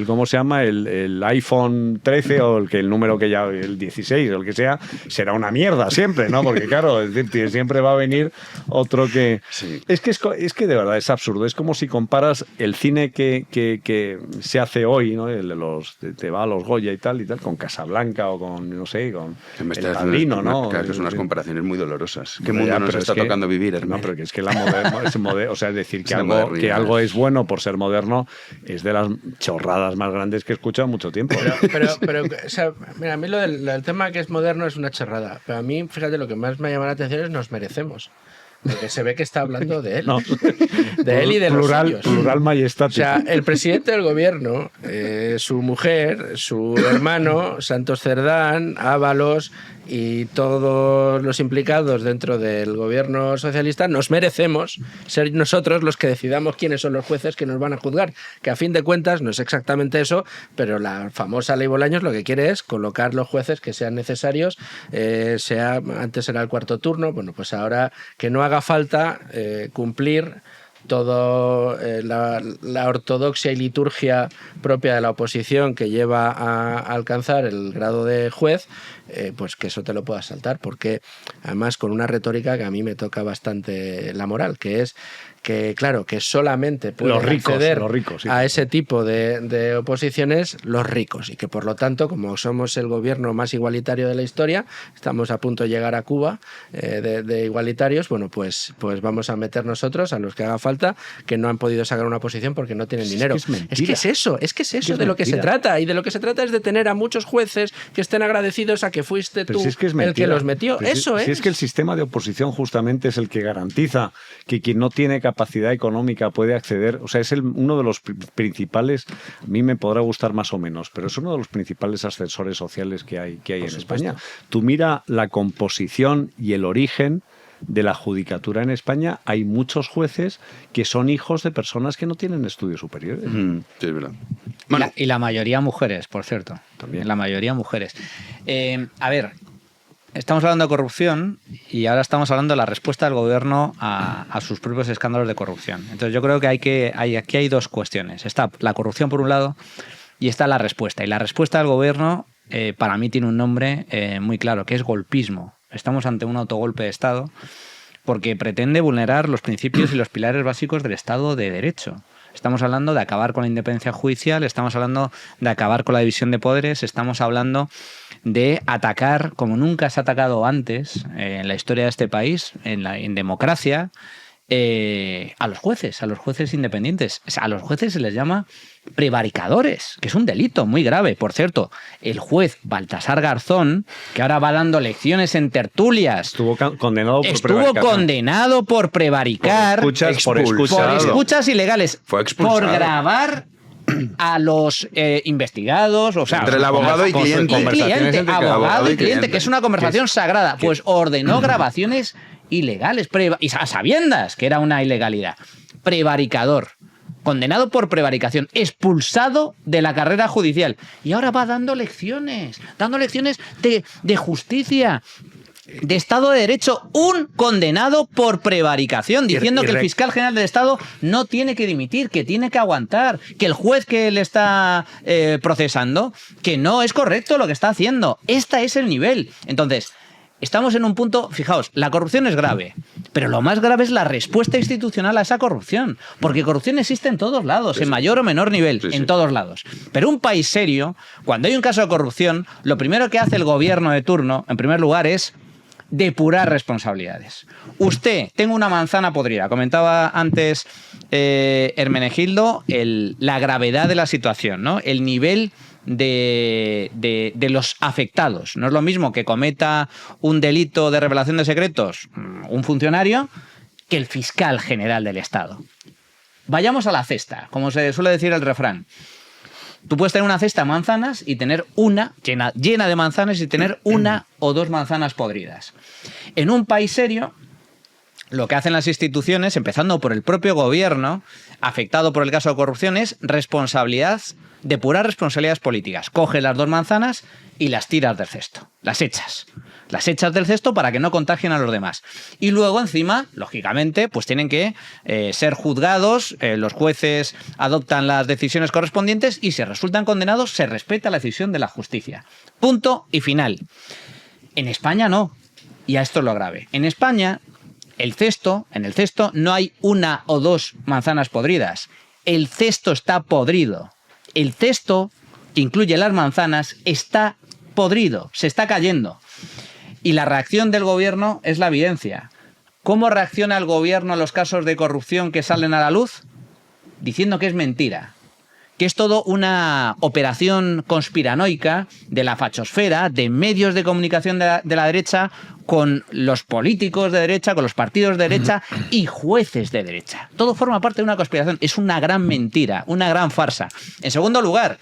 ¿cómo se llama? El iPhone 13 o el número que ya, el 16 o el que sea, será una mierda siempre, ¿no? Porque claro, es decir, siempre va a venir otro que... Sí. Es que de verdad es absurdo. Es como si comparas el cine que se hace hoy, ¿no? Te va a los Goya y tal, con Casablanca o con, no sé, con El Padrino, ¿no? Claro, que son unas comparaciones muy dolorosas. ¿Qué mundo nos está tocando vivir, hermano? No, pero que es que la moderno es moderno. O sea, es decir, que algo es bueno por ser moderno es de las chorradas más grandes que he escuchado en mucho tiempo. Pero o sea, mira, a mí lo del tema que es moderno es una chorrada. Pero a mí, fíjate, lo que más me llama la atención es nos merecemos. Porque se ve que está hablando de él. No. De él y de los suyos. Plural majestático. O sea, el presidente del gobierno, su mujer, su hermano, Santos Cerdán, Ábalos y todos los implicados dentro del gobierno socialista nos merecemos ser nosotros los que decidamos quiénes son los jueces que nos van a juzgar. Que a fin de cuentas no es exactamente eso, pero la famosa ley Bolaños lo que quiere es colocar los jueces que sean necesarios, antes era el cuarto turno, bueno, pues ahora que no haga falta cumplir todo la ortodoxia y liturgia propia de la oposición que lleva a alcanzar el grado de juez, pues que eso te lo puedas saltar, porque además con una retórica que a mí me toca bastante la moral, que es que, claro, que solamente pueden acceder a ese tipo de oposiciones los ricos, y que por lo tanto, como somos el gobierno más igualitario de la historia, estamos a punto de llegar a Cuba de igualitarios, bueno, pues vamos a meter nosotros a los que haga falta, que no han podido sacar una oposición porque no tienen dinero. Es que es eso de lo que se trata, y de lo que se trata es de tener a muchos jueces que estén agradecidos a que fuiste tú el que los metió. Eso es. Si es que el sistema de oposición justamente es el que garantiza que quien no tiene capacidad económica puede acceder, o sea, es uno de los principales, a mí me podrá gustar más o menos, pero es uno de los principales ascensores sociales que hay en España. Tú mira la composición y el origen de la judicatura en España. Hay muchos jueces que son hijos de personas que no tienen estudios superiores. Sí, es verdad. Bueno. Y la mayoría mujeres, por cierto. También. La mayoría mujeres. A ver, estamos hablando de corrupción y ahora estamos hablando de la respuesta del gobierno a sus propios escándalos de corrupción. Entonces yo creo que aquí hay dos cuestiones. Está la corrupción por un lado y está la respuesta. Y la respuesta del gobierno para mí tiene un nombre muy claro, que es golpismo. Estamos ante un autogolpe de Estado porque pretende vulnerar los principios y los pilares básicos del Estado de Derecho. Estamos hablando de acabar con la independencia judicial, estamos hablando de acabar con la división de poderes, estamos hablando de atacar, como nunca se ha atacado antes en la historia de este país, en democracia, a los jueces independientes. A los jueces se les llama prevaricadores, que es un delito muy grave. Por cierto, el juez Baltasar Garzón, que ahora va dando lecciones en tertulias, estuvo condenado por prevaricar, por escuchas ilegales, por grabar a los investigados, o sea, entre el abogado y cliente, abogado y cliente, que es una conversación sagrada, pues ordenó grabaciones ilegales, y a sabiendas que era una ilegalidad. Prevaricador, condenado por prevaricación, expulsado de la carrera judicial, y ahora va dando lecciones de justicia, de Estado de Derecho, un condenado por prevaricación, diciendo que el fiscal general del Estado no tiene que dimitir, que tiene que aguantar, que el juez que le está procesando, que no es correcto lo que está haciendo. Este es el nivel. Entonces, estamos en un punto, fijaos, la corrupción es grave, pero lo más grave es la respuesta institucional a esa corrupción, porque corrupción existe en todos lados, en mayor o menor nivel, en todos lados. Pero un país serio, cuando hay un caso de corrupción, lo primero que hace el gobierno de turno, en primer lugar, es depurar responsabilidades. Usted, tengo una manzana podrida, comentaba antes Hermenegildo, la gravedad de la situación, ¿no? El nivel de los afectados. No es lo mismo que cometa un delito de revelación de secretos un funcionario que el fiscal general del Estado. Vayamos a la cesta, como se suele decir el refrán. Tú puedes tener una cesta de manzanas y tener una llena de manzanas y tener una o dos manzanas podridas. En un país serio, lo que hacen las instituciones, empezando por el propio gobierno, afectado por el caso de corrupción, es depurar responsabilidades políticas. Coges las 2 manzanas y las tiras del cesto, las echas del cesto para que no contagien a los demás. Y luego, encima, lógicamente, pues tienen que ser juzgados, los jueces adoptan las decisiones correspondientes y si resultan condenados, se respeta la decisión de la justicia. Punto y final. En España no. Y a esto es lo grave. En España, en el cesto no hay 1 o 2 manzanas podridas. El cesto está podrido. El cesto, que incluye las manzanas, está podrido, se está cayendo. Y la reacción del gobierno es la evidencia. ¿Cómo reacciona el gobierno a los casos de corrupción que salen a la luz? Diciendo que es mentira, que es todo una operación conspiranoica de la fachosfera, de medios de comunicación de la derecha, con los políticos de derecha, con los partidos de derecha y jueces de derecha. Todo forma parte de una conspiración. Es una gran mentira, una gran farsa. En segundo lugar,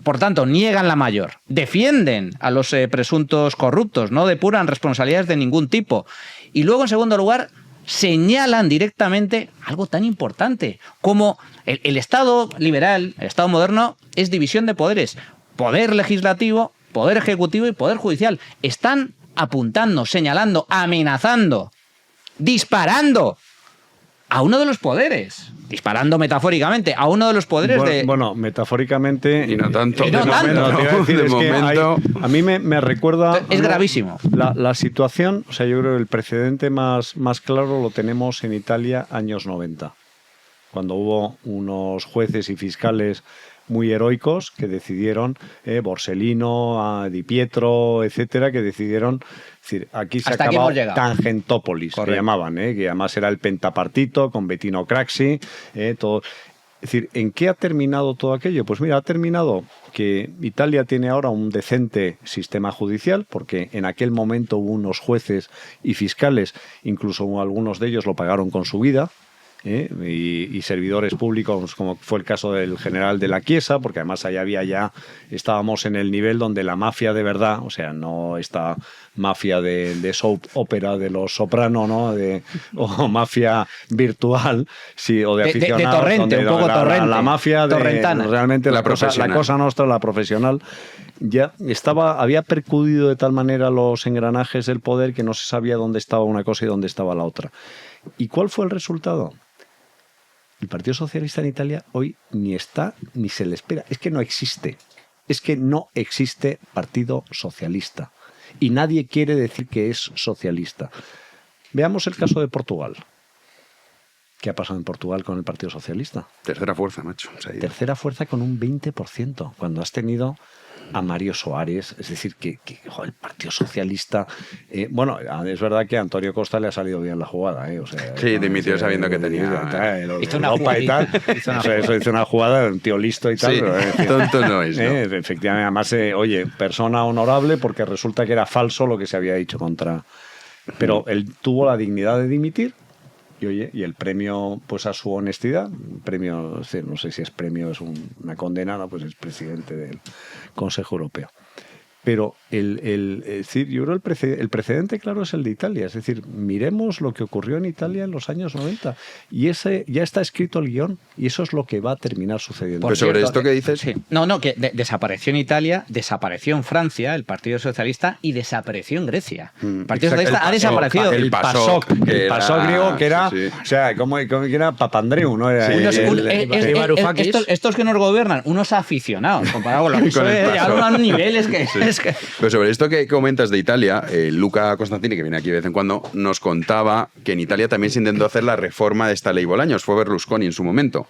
por tanto, niegan la mayor, defienden a los presuntos corruptos, no depuran responsabilidades de ningún tipo. Y luego, en segundo lugar, señalan directamente algo tan importante como el Estado liberal, el Estado moderno, es división de poderes. Poder legislativo, poder ejecutivo y poder judicial. Están apuntando, señalando, amenazando, disparando a uno de los poderes. Disparando metafóricamente a uno de los poderes Bueno, metafóricamente... Y no tanto. De momento, a mí me recuerda... Es gravísimo. La situación, o sea, yo creo que el precedente más claro lo tenemos en Italia, años 90. Cuando hubo unos jueces y fiscales muy heroicos que decidieron, Borsellino, Di Pietro, etcétera, que decidieron... Es decir, aquí se ha acabado Tangentópolis, que llamaban, que además era el pentapartito con Bettino Craxi, todo. Es decir, ¿en qué ha terminado todo aquello? Pues mira, ha terminado que Italia tiene ahora un decente sistema judicial, porque en aquel momento hubo unos jueces y fiscales, incluso algunos de ellos lo pagaron con su vida, y servidores públicos, como fue el caso del general de la Chiesa, porque además allá estábamos en el nivel donde la mafia de verdad, o sea, no esta mafia de soap opera de los Soprano, ¿no? O mafia virtual, sí, o de aficionados, de torrente, un poco torrente, la mafia torrentana. Realmente la cosa nuestra, la profesional, ya había percudido de tal manera los engranajes del poder que no se sabía dónde estaba una cosa y dónde estaba la otra. ¿Y cuál fue el resultado? El Partido Socialista en Italia hoy ni está ni se le espera. Es que no existe. Es que no existe Partido Socialista. Y nadie quiere decir que es socialista. Veamos el caso de Portugal. ¿Qué ha pasado en Portugal con el Partido Socialista? Tercera fuerza, macho. Tercera fuerza con un 20%. Cuando has tenido a Mario Soares, es decir, que el Partido Socialista... bueno, es verdad que a Antonio Costa le ha salido bien la jugada. O sea, sí, dimitió sabiendo que tenía... hizo una jugada y tal. Hizo una jugada, un tío listo y tal. Sí, pero, tonto no es, ¿no? Efectivamente, además, oye, persona honorable porque resulta que era falso lo que se había dicho contra... Pero él tuvo la dignidad de dimitir. Y el premio, pues a su honestidad, premio, no sé si es premio, es una condena, no, pues es presidente del Consejo Europeo. Pero es decir, yo creo el precedente claro es el de Italia. Es decir, miremos lo que ocurrió en Italia en los años 90. Y ese ya está escrito el guión. Y eso es lo que va a terminar sucediendo. Pues sobre esto que dices... Sí. Que desapareció enItalia, desapareció en Francia el Partido Socialista y desapareció en Grecia. El Partido Socialista ha desaparecido. El PASOK griego, que era... Sí. O sea, como que era Papandreou, ¿no? Era estos que nos gobiernan, unos aficionados, comparado con los que llegaron a unos niveles que... Sí. Pero sobre esto que comentas de Italia, Luca Costantini, que viene aquí de vez en cuando, nos contaba que en Italia también se intentó hacer la reforma de esta ley Bolaños. Fue Berlusconi en su momento.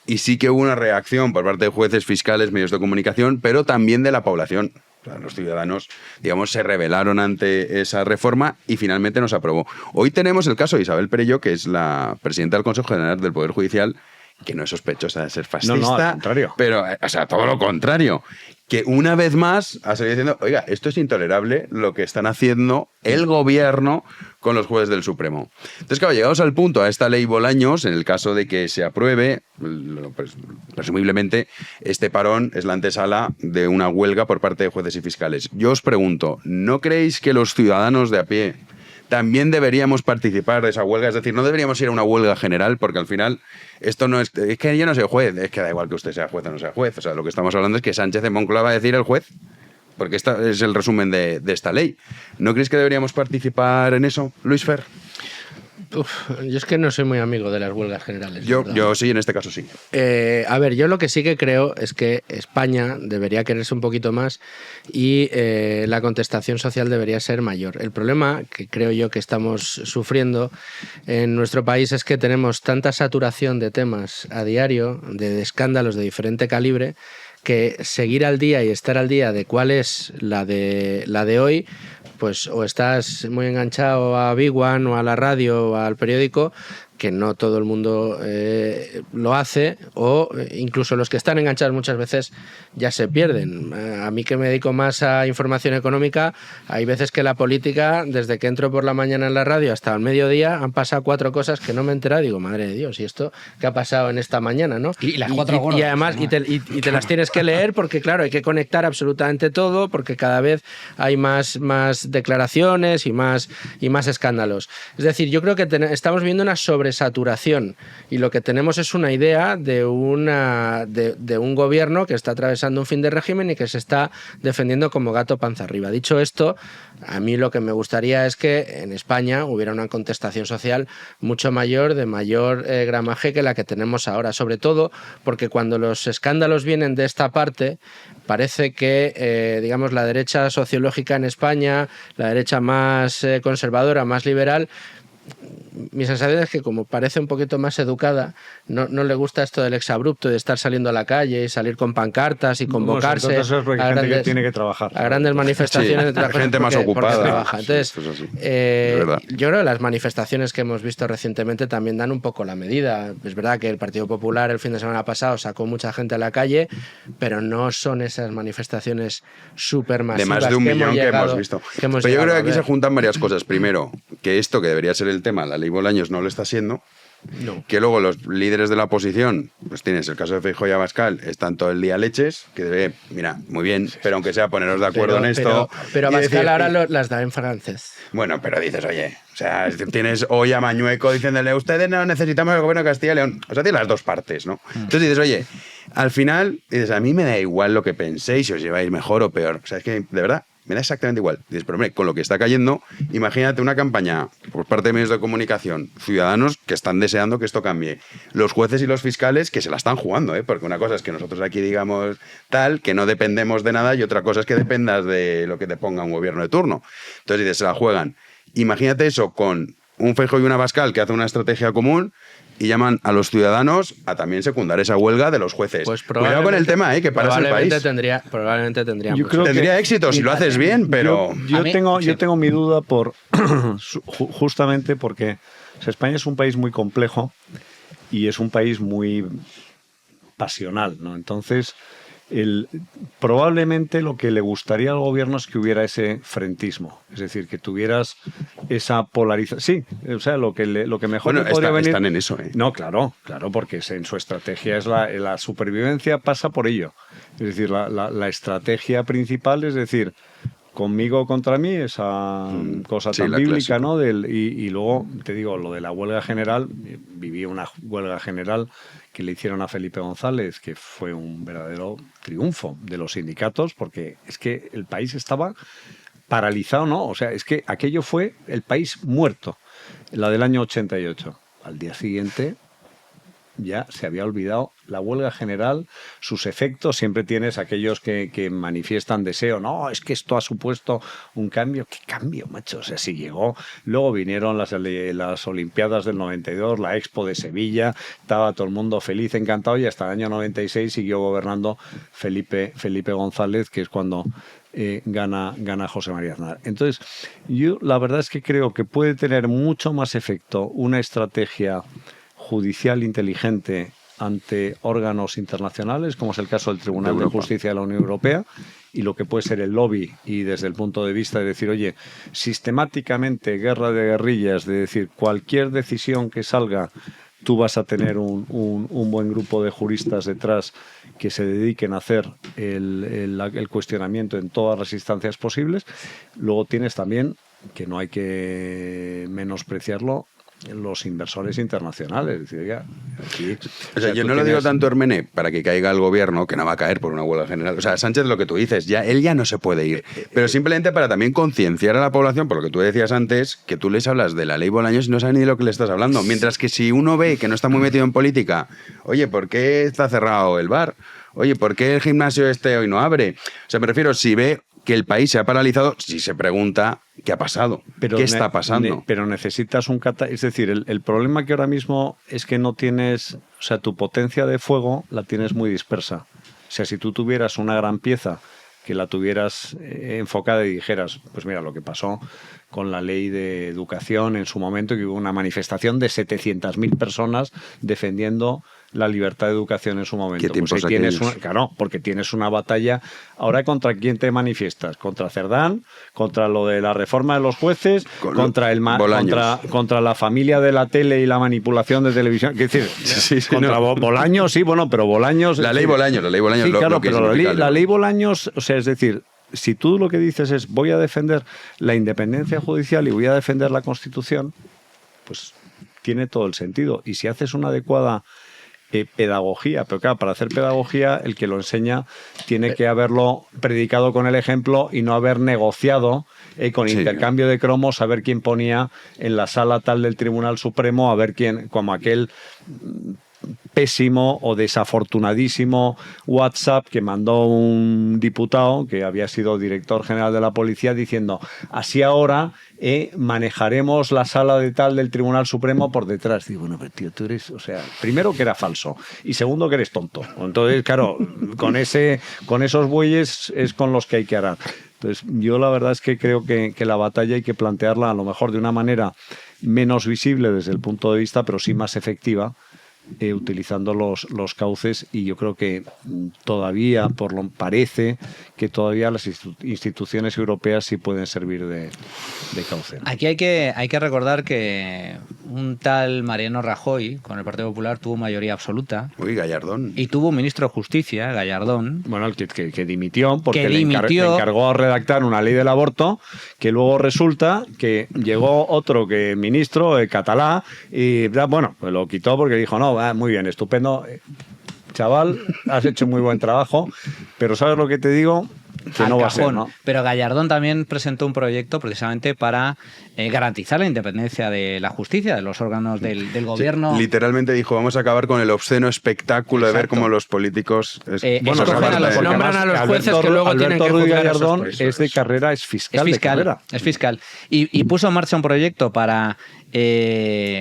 Y sí que hubo una reacción por parte de jueces, fiscales, medios de comunicación, pero también de la población. O sea, los ciudadanos, digamos, se rebelaron ante esa reforma y finalmente no se aprobó. Hoy tenemos el caso de Isabel Perelló, que es la presidenta del Consejo General del Poder Judicial, que no es sospechosa de ser fascista. No, al contrario. Pero, o sea, todo lo contrario. Que una vez más ha salido diciendo, oiga, esto es intolerable lo que están haciendo el gobierno con los jueces del Supremo. Entonces, claro, llegados al punto, a esta ley Bolaños, en el caso de que se apruebe, pues, presumiblemente, este parón es la antesala de una huelga por parte de jueces y fiscales. Yo os pregunto, ¿no creéis que los ciudadanos de a pie también deberíamos participar de esa huelga. Es decir, no deberíamos ir a una huelga general, porque al final esto no es que yo no soy juez, es que da igual que usted sea juez o no sea juez. O sea, lo que estamos hablando es que Sánchez de Moncloa va a decir el juez, porque este es el resumen de esta ley. ¿No crees que deberíamos participar en eso, Luis Fer? Yo es que no soy muy amigo de las huelgas generales. Yo sí, en este caso sí. A ver, yo lo que sí que creo es que España debería quererse un poquito más y la contestación social debería ser mayor. El problema que creo yo que estamos sufriendo en nuestro país es que tenemos tanta saturación de temas a diario, de escándalos de diferente calibre, que seguir al día y estar al día de cuál es la de hoy, pues o estás muy enganchado a Big One o a la radio o al periódico, que no todo el mundo lo hace, o incluso los que están enganchados muchas veces ya se pierden. A mí, que me dedico más a información económica, hay veces que la política, desde que entro por la mañana en la radio hasta el mediodía, han pasado 4 cosas que no me he enterado. Digo, madre de Dios, ¿y esto qué ha pasado en esta mañana? ¿No? Y las 4 horas. Y además, y te las tienes que leer porque, claro, hay que conectar absolutamente todo, porque cada vez hay más declaraciones y más escándalos. Es decir, yo creo que estamos viendo una sobresaturación, y lo que tenemos es una idea de un gobierno que está atravesando un fin de régimen y que se está defendiendo como gato panza arriba. Dicho esto, a mí lo que me gustaría es que en España hubiera una contestación social mucho mayor, de mayor gramaje que la que tenemos ahora, sobre todo porque cuando los escándalos vienen de esta parte, parece que, digamos, la derecha sociológica en España, la derecha más conservadora, más liberal, mi sensación es que, como parece un poquito más educada, no le gusta esto del exabrupto, de estar saliendo a la calle y salir con pancartas y convocarse a grandes, que tiene que trabajar, a grandes manifestaciones. Sí, de gente más ocupada. Trabaja. Entonces, yo creo que las manifestaciones que hemos visto recientemente también dan un poco la medida. Es verdad que el Partido Popular el fin de semana pasado sacó mucha gente a la calle, pero no son esas manifestaciones súper masivas. De más de 1 millón que hemos visto. Pero yo creo que aquí se juntan varias cosas. Primero, que esto que debería ser el tema, la ley Bolaños, no lo está siendo. No. Que luego los líderes de la oposición, pues tienes el caso de Feijóo y Abascal, están todo el día leches, que debe, mira, muy bien, pero aunque sea poneros de acuerdo en esto. Pero Abascal ahora las da en francés. Bueno, pero dices, oye, o sea, tienes hoy a Mañueco diciéndole, ustedes no necesitamos el gobierno de Castilla y León. O sea, tienes las dos partes, ¿no? Entonces dices, oye, al final, dices, a mí me da igual lo que penséis, si os lleváis mejor o peor. O sea, es que, de verdad, me da exactamente igual. Dices, pero hombre, con lo que está cayendo, imagínate una campaña por parte de medios de comunicación, ciudadanos que están deseando que esto cambie, los jueces y los fiscales que se la están jugando, porque una cosa es que nosotros aquí digamos tal, que no dependemos de nada, y otra cosa es que dependas de lo que te ponga un gobierno de turno. Entonces dices, se la juegan. Imagínate eso con un Feijóo y un Abascal que hacen una estrategia común y llaman a los ciudadanos a también secundar esa huelga de los jueces. Pues cuidado con el tema, que paras el país. Probablemente tendría. Yo creo que tendría éxito si lo haces bien, pero... Yo tengo mi duda justamente porque España es un país muy complejo y es un país muy pasional, ¿no? Entonces, probablemente lo que le gustaría al gobierno es que hubiera ese frentismo, es decir, que tuvieras esa polarización. Sí, o sea, lo que mejor le podría venir. Están en eso, No, claro, porque en su estrategia es la supervivencia, pasa por ello. Es decir, la estrategia principal es decir, conmigo contra mí, esa cosa tan bíblica, ¿no? Y luego, te digo, lo de la huelga general, viví una huelga general que le hicieron a Felipe González, que fue un verdadero triunfo de los sindicatos, porque es que el país estaba paralizado, ¿no? O sea, es que aquello fue el país muerto, la del año 88. Al día siguiente ya se había olvidado la huelga general, sus efectos. Siempre tienes aquellos que manifiestan deseo, no, es que esto ha supuesto un cambio. ¿Qué cambio, macho? O sea, si llegó, luego vinieron las Olimpiadas del 92, la Expo de Sevilla, estaba todo el mundo feliz, encantado, y hasta el año 96 siguió gobernando Felipe González, que es cuando gana José María Aznar. Entonces, yo la verdad es que creo que puede tener mucho más efecto una estrategia judicial inteligente ante órganos internacionales, como es el caso del Tribunal de Justicia de la Unión Europea, y lo que puede ser el lobby, y desde el punto de vista de decir, oye, sistemáticamente guerra de guerrillas, de decir, cualquier decisión que salga, tú vas a tener un buen grupo de juristas detrás que se dediquen a hacer el cuestionamiento en todas las instancias posibles. Luego tienes también que no hay que menospreciarlo los inversores internacionales. Es decir, ya, aquí, o sea, yo no lo digo tanto, Hermene, para que caiga el gobierno, que no va a caer por una huelga general. O sea, Sánchez, lo que tú dices, él ya no se puede ir. Pero simplemente para también concienciar a la población, por lo que tú decías antes, que tú les hablas de la ley Bolaños y no saben ni de lo que le estás hablando. Mientras que si uno ve que no está muy metido en política, oye, ¿por qué está cerrado el bar? Oye, ¿por qué el gimnasio hoy no abre? O sea, me refiero, si ve que el país se ha paralizado, si se pregunta qué ha pasado, qué está pasando. Pero necesitas un es decir, el problema que ahora mismo es que no tienes, o sea, tu potencia de fuego la tienes muy dispersa. O sea, si tú tuvieras una gran pieza que la tuvieras enfocada y dijeras, pues mira, lo que pasó con la ley de educación en su momento, que hubo una manifestación de 700.000 personas defendiendo la libertad de educación en su momento. ¿Qué tiempos pues ahí tienes aquellos? claro, porque tienes una batalla. Ahora, ¿contra quién te manifiestas? ¿Contra Cerdán? ¿Contra lo de la reforma de los jueces? ¿Contra contra la familia de la tele y la manipulación de televisión? Es decir, contra Bolaños, sí, bueno, pero Bolaños... La ley Bolaños. Sí, claro, pero la ley Bolaños, o sea, es decir, si tú lo que dices es voy a defender la independencia judicial y voy a defender la Constitución, pues tiene todo el sentido. Y si haces una adecuada pedagogía, pero claro, para hacer pedagogía el que lo enseña tiene que haberlo predicado con el ejemplo y no haber negociado con intercambio de cromos, a ver quién ponía en la sala tal del Tribunal Supremo, a ver quién, como aquel pésimo o desafortunadísimo WhatsApp que mandó un diputado que había sido director general de la policía diciendo así ahora manejaremos la sala de tal del Tribunal Supremo por detrás. Digo, bueno, pero tío, tú eres, o sea, primero que era falso y segundo que eres tonto. Entonces, claro, con esos bueyes es con los que hay que arar. Entonces, yo la verdad es que creo que la batalla hay que plantearla a lo mejor de una manera menos visible desde el punto de vista, pero sí más efectiva, utilizando los cauces, y yo creo que todavía, parece que todavía las instituciones europeas sí pueden servir de cauce. Aquí hay que recordar que un tal Mariano Rajoy con el Partido Popular tuvo mayoría absoluta. Uy, Gallardón. Y tuvo un ministro de Justicia, Gallardón. Bueno, el que dimitió porque le encargó a redactar una ley del aborto, que luego resulta que llegó otro ministro catalá y bueno, pues lo quitó porque dijo, no, muy bien, estupendo, chaval, has hecho muy buen trabajo, pero ¿sabes lo que te digo? Que no va a ser, ¿no? Pero Gallardón también presentó un proyecto precisamente para garantizar la independencia de la justicia, de los órganos del gobierno. Sí, literalmente dijo, vamos a acabar con el obsceno espectáculo de ver cómo los políticos... nombran a los jueces que luego tienen que juzgar. Gallardón es de carrera, es fiscal. Es fiscal. Y puso en marcha un proyecto para...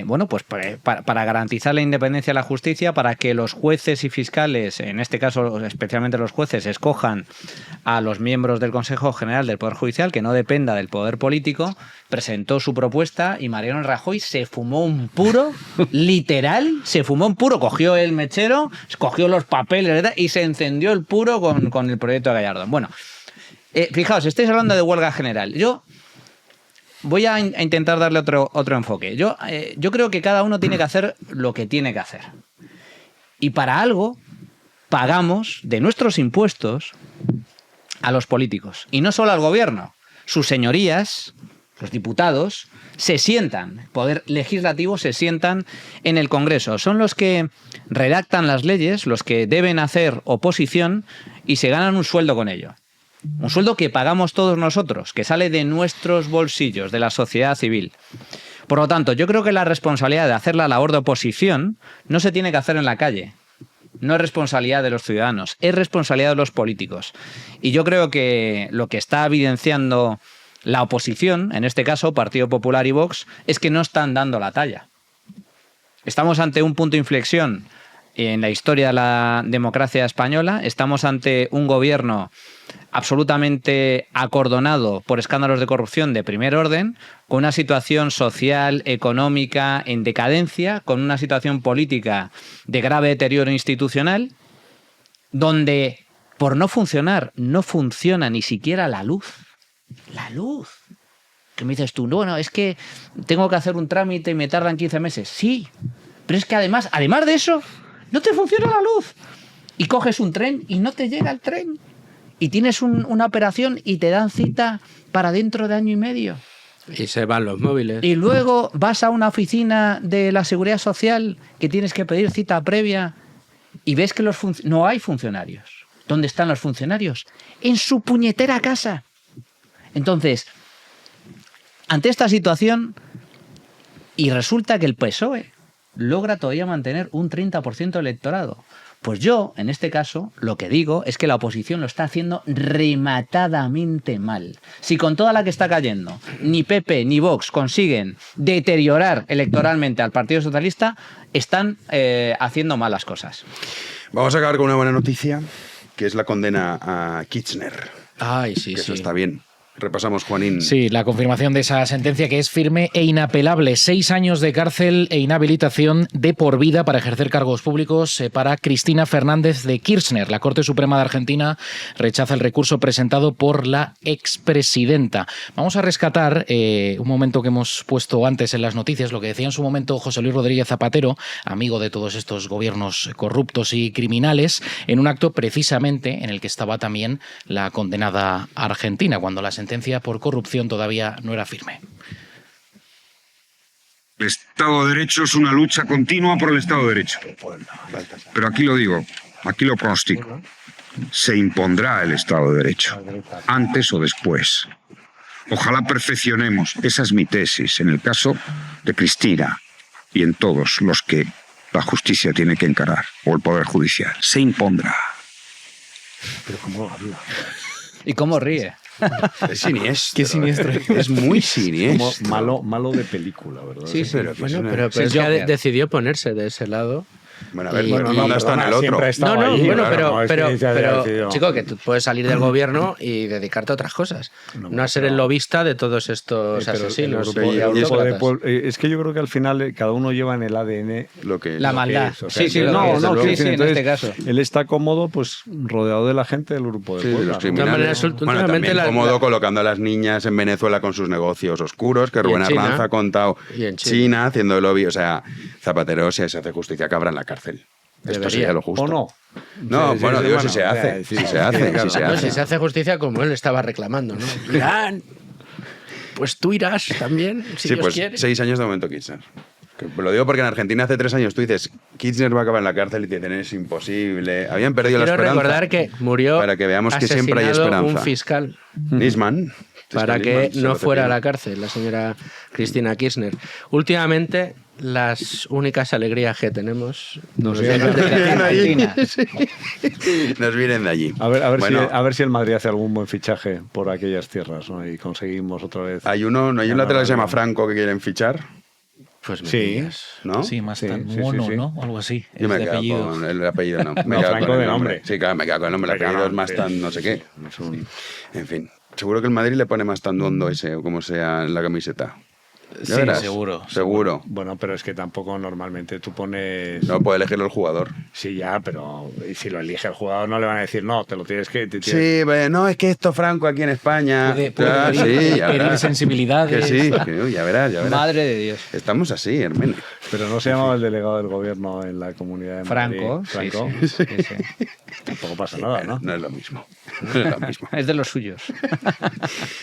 bueno, pues para garantizar la independencia de la justicia, para que los jueces y fiscales, en este caso especialmente los jueces, escojan a los miembros del Consejo General del Poder Judicial, que no dependa del poder político. Presentó su propuesta y Mariano Rajoy se fumó un puro, literal, se fumó un puro, cogió el mechero, cogió los papeles y se encendió el puro con el proyecto de Gallardón. Bueno, fijaos, estáis hablando de huelga general. Yo voy a intentar darle otro enfoque. Yo creo que cada uno tiene que hacer lo que tiene que hacer. Y para algo pagamos de nuestros impuestos a los políticos. Y no solo al gobierno. Sus señorías, los diputados, se sientan, el poder legislativo se sientan en el Congreso. Son los que redactan las leyes, los que deben hacer oposición y se ganan un sueldo con ello. Un sueldo que pagamos todos nosotros, que sale de nuestros bolsillos, de la sociedad civil. Por lo tanto, yo creo que la responsabilidad de hacer la labor de oposición no se tiene que hacer en la calle. No es responsabilidad de los ciudadanos, es responsabilidad de los políticos. Y yo creo que lo que está evidenciando la oposición, en este caso Partido Popular y Vox, es que no están dando la talla. Estamos ante un punto de inflexión en la historia de la democracia española. Estamos ante un gobierno absolutamente acordonado por escándalos de corrupción de primer orden, con una situación social, económica en decadencia, con una situación política de grave deterioro institucional, donde por no funcionar, no funciona ni siquiera la luz. La luz. ¿Qué me dices tú? No, es que tengo que hacer un trámite y me tardan 15 meses. Sí, pero es que además de eso, no te funciona la luz. Y coges un tren y no te llega el tren. Y tienes una operación y te dan cita para dentro de año y medio. Y se van los móviles. Y luego vas a una oficina de la Seguridad Social que tienes que pedir cita previa y ves que no hay funcionarios. ¿Dónde están los funcionarios? En su puñetera casa. Entonces, ante esta situación, y resulta que el PSOE logra todavía mantener un 30% de electorado. Pues yo, en este caso, lo que digo es que la oposición lo está haciendo rematadamente mal. Si con toda la que está cayendo, ni PP ni Vox consiguen deteriorar electoralmente al Partido Socialista, están haciendo malas cosas. Vamos a acabar con una buena noticia, que es la condena a Kirchner. Ay, sí, que eso sí. está bien. Repasamos, Juanín. Sí, la confirmación de esa sentencia que es firme e inapelable. 6 años de cárcel e inhabilitación de por vida para ejercer cargos públicos para Cristina Fernández de Kirchner. La Corte Suprema de Argentina rechaza el recurso presentado por la expresidenta. Vamos a rescatar un momento que hemos puesto antes en las noticias, lo que decía en su momento José Luis Rodríguez Zapatero, amigo de todos estos gobiernos corruptos y criminales, en un acto precisamente en el que estaba también la condenada argentina, cuando la sentencia por corrupción todavía no era firme. El Estado de Derecho es una lucha continua por el Estado de Derecho. Pero aquí lo digo, aquí lo pronostico. Se impondrá el Estado de Derecho, antes o después. Ojalá perfeccionemos, esa es mi tesis, en el caso de Cristina y en todos los que la justicia tiene que encarar, o el Poder Judicial. Se impondrá. Pero ¿cómo habla? ¿Y cómo ríe? Es siniestro. Qué siniestro. Es muy siniestro. Como malo de película, ¿verdad? Sí, pero bueno, pero es que decidió ponerse de ese lado. Bueno, a ver, no está en el otro. Pero, chico, que tú puedes salir del gobierno y dedicarte a otras cosas. No a ser el lobista de todos estos asesinos. Es que yo creo que al final cada uno lleva en el ADN lo que la maldad. es. O sea, Sí, en este caso. Él está cómodo, pues, rodeado de la gente del grupo de Puebla. Los criminales. Bueno, también cómodo colocando a las niñas en Venezuela con sus negocios oscuros, que Rubén Arranza ha contado. Y en China haciendo el lobby. O sea, Zapatero, si se hace justicia, cabra en la cárcel. Esto sería lo justo. ¿O no? No, bueno, digo si se hace. Si se hace. Si se hace justicia como él estaba reclamando, ¿no? Irán, pues tú irás también, si Dios pues quiere. 6 años de momento Kirchner. Lo digo porque en Argentina hace 3 años tú dices Kirchner va a acabar en la cárcel y te dicen es imposible. Habían perdido la esperanza. Quiero recordar que murió para que veamos que siempre hay esperanza. Un fiscal. Nisman. Para que no fuera a la cárcel la señora Cristina Kirchner. Últimamente, las únicas alegrías que tenemos nos vienen de Argentina. Nos vienen de allí. A ver si el Madrid hace algún buen fichaje por aquellas tierras, ¿no? Y conseguimos otra vez. ¿No hay un lateral que se llama Franco que quieren fichar? Pues sí, ¿no? Sí, más tan mono, ¿no? O algo así. Yo me quedo con el apellido, no. Me quedo con el nombre. Sí, claro, me quedo con el nombre. El apellido es más tan no sé qué. En fin. Seguro que el Madrid le pone más tan hondo ese o como sea en la camiseta. Sí, seguro. Bueno, pero es que tampoco normalmente tú pones... No, puede elegirlo el jugador. Sí, ya, pero si lo elige el jugador no le van a decir, no, te lo tienes que... Sí, pero no, es que esto Franco aquí en España... Puede herir sensibilidades. Que sí, ya verás. Madre de Dios. Estamos así, Hermene. Pero no se llamaba el delegado del gobierno en la Comunidad de Madrid. Franco. Sí. Tampoco pasa nada, ¿no? No es lo mismo. Es de los suyos.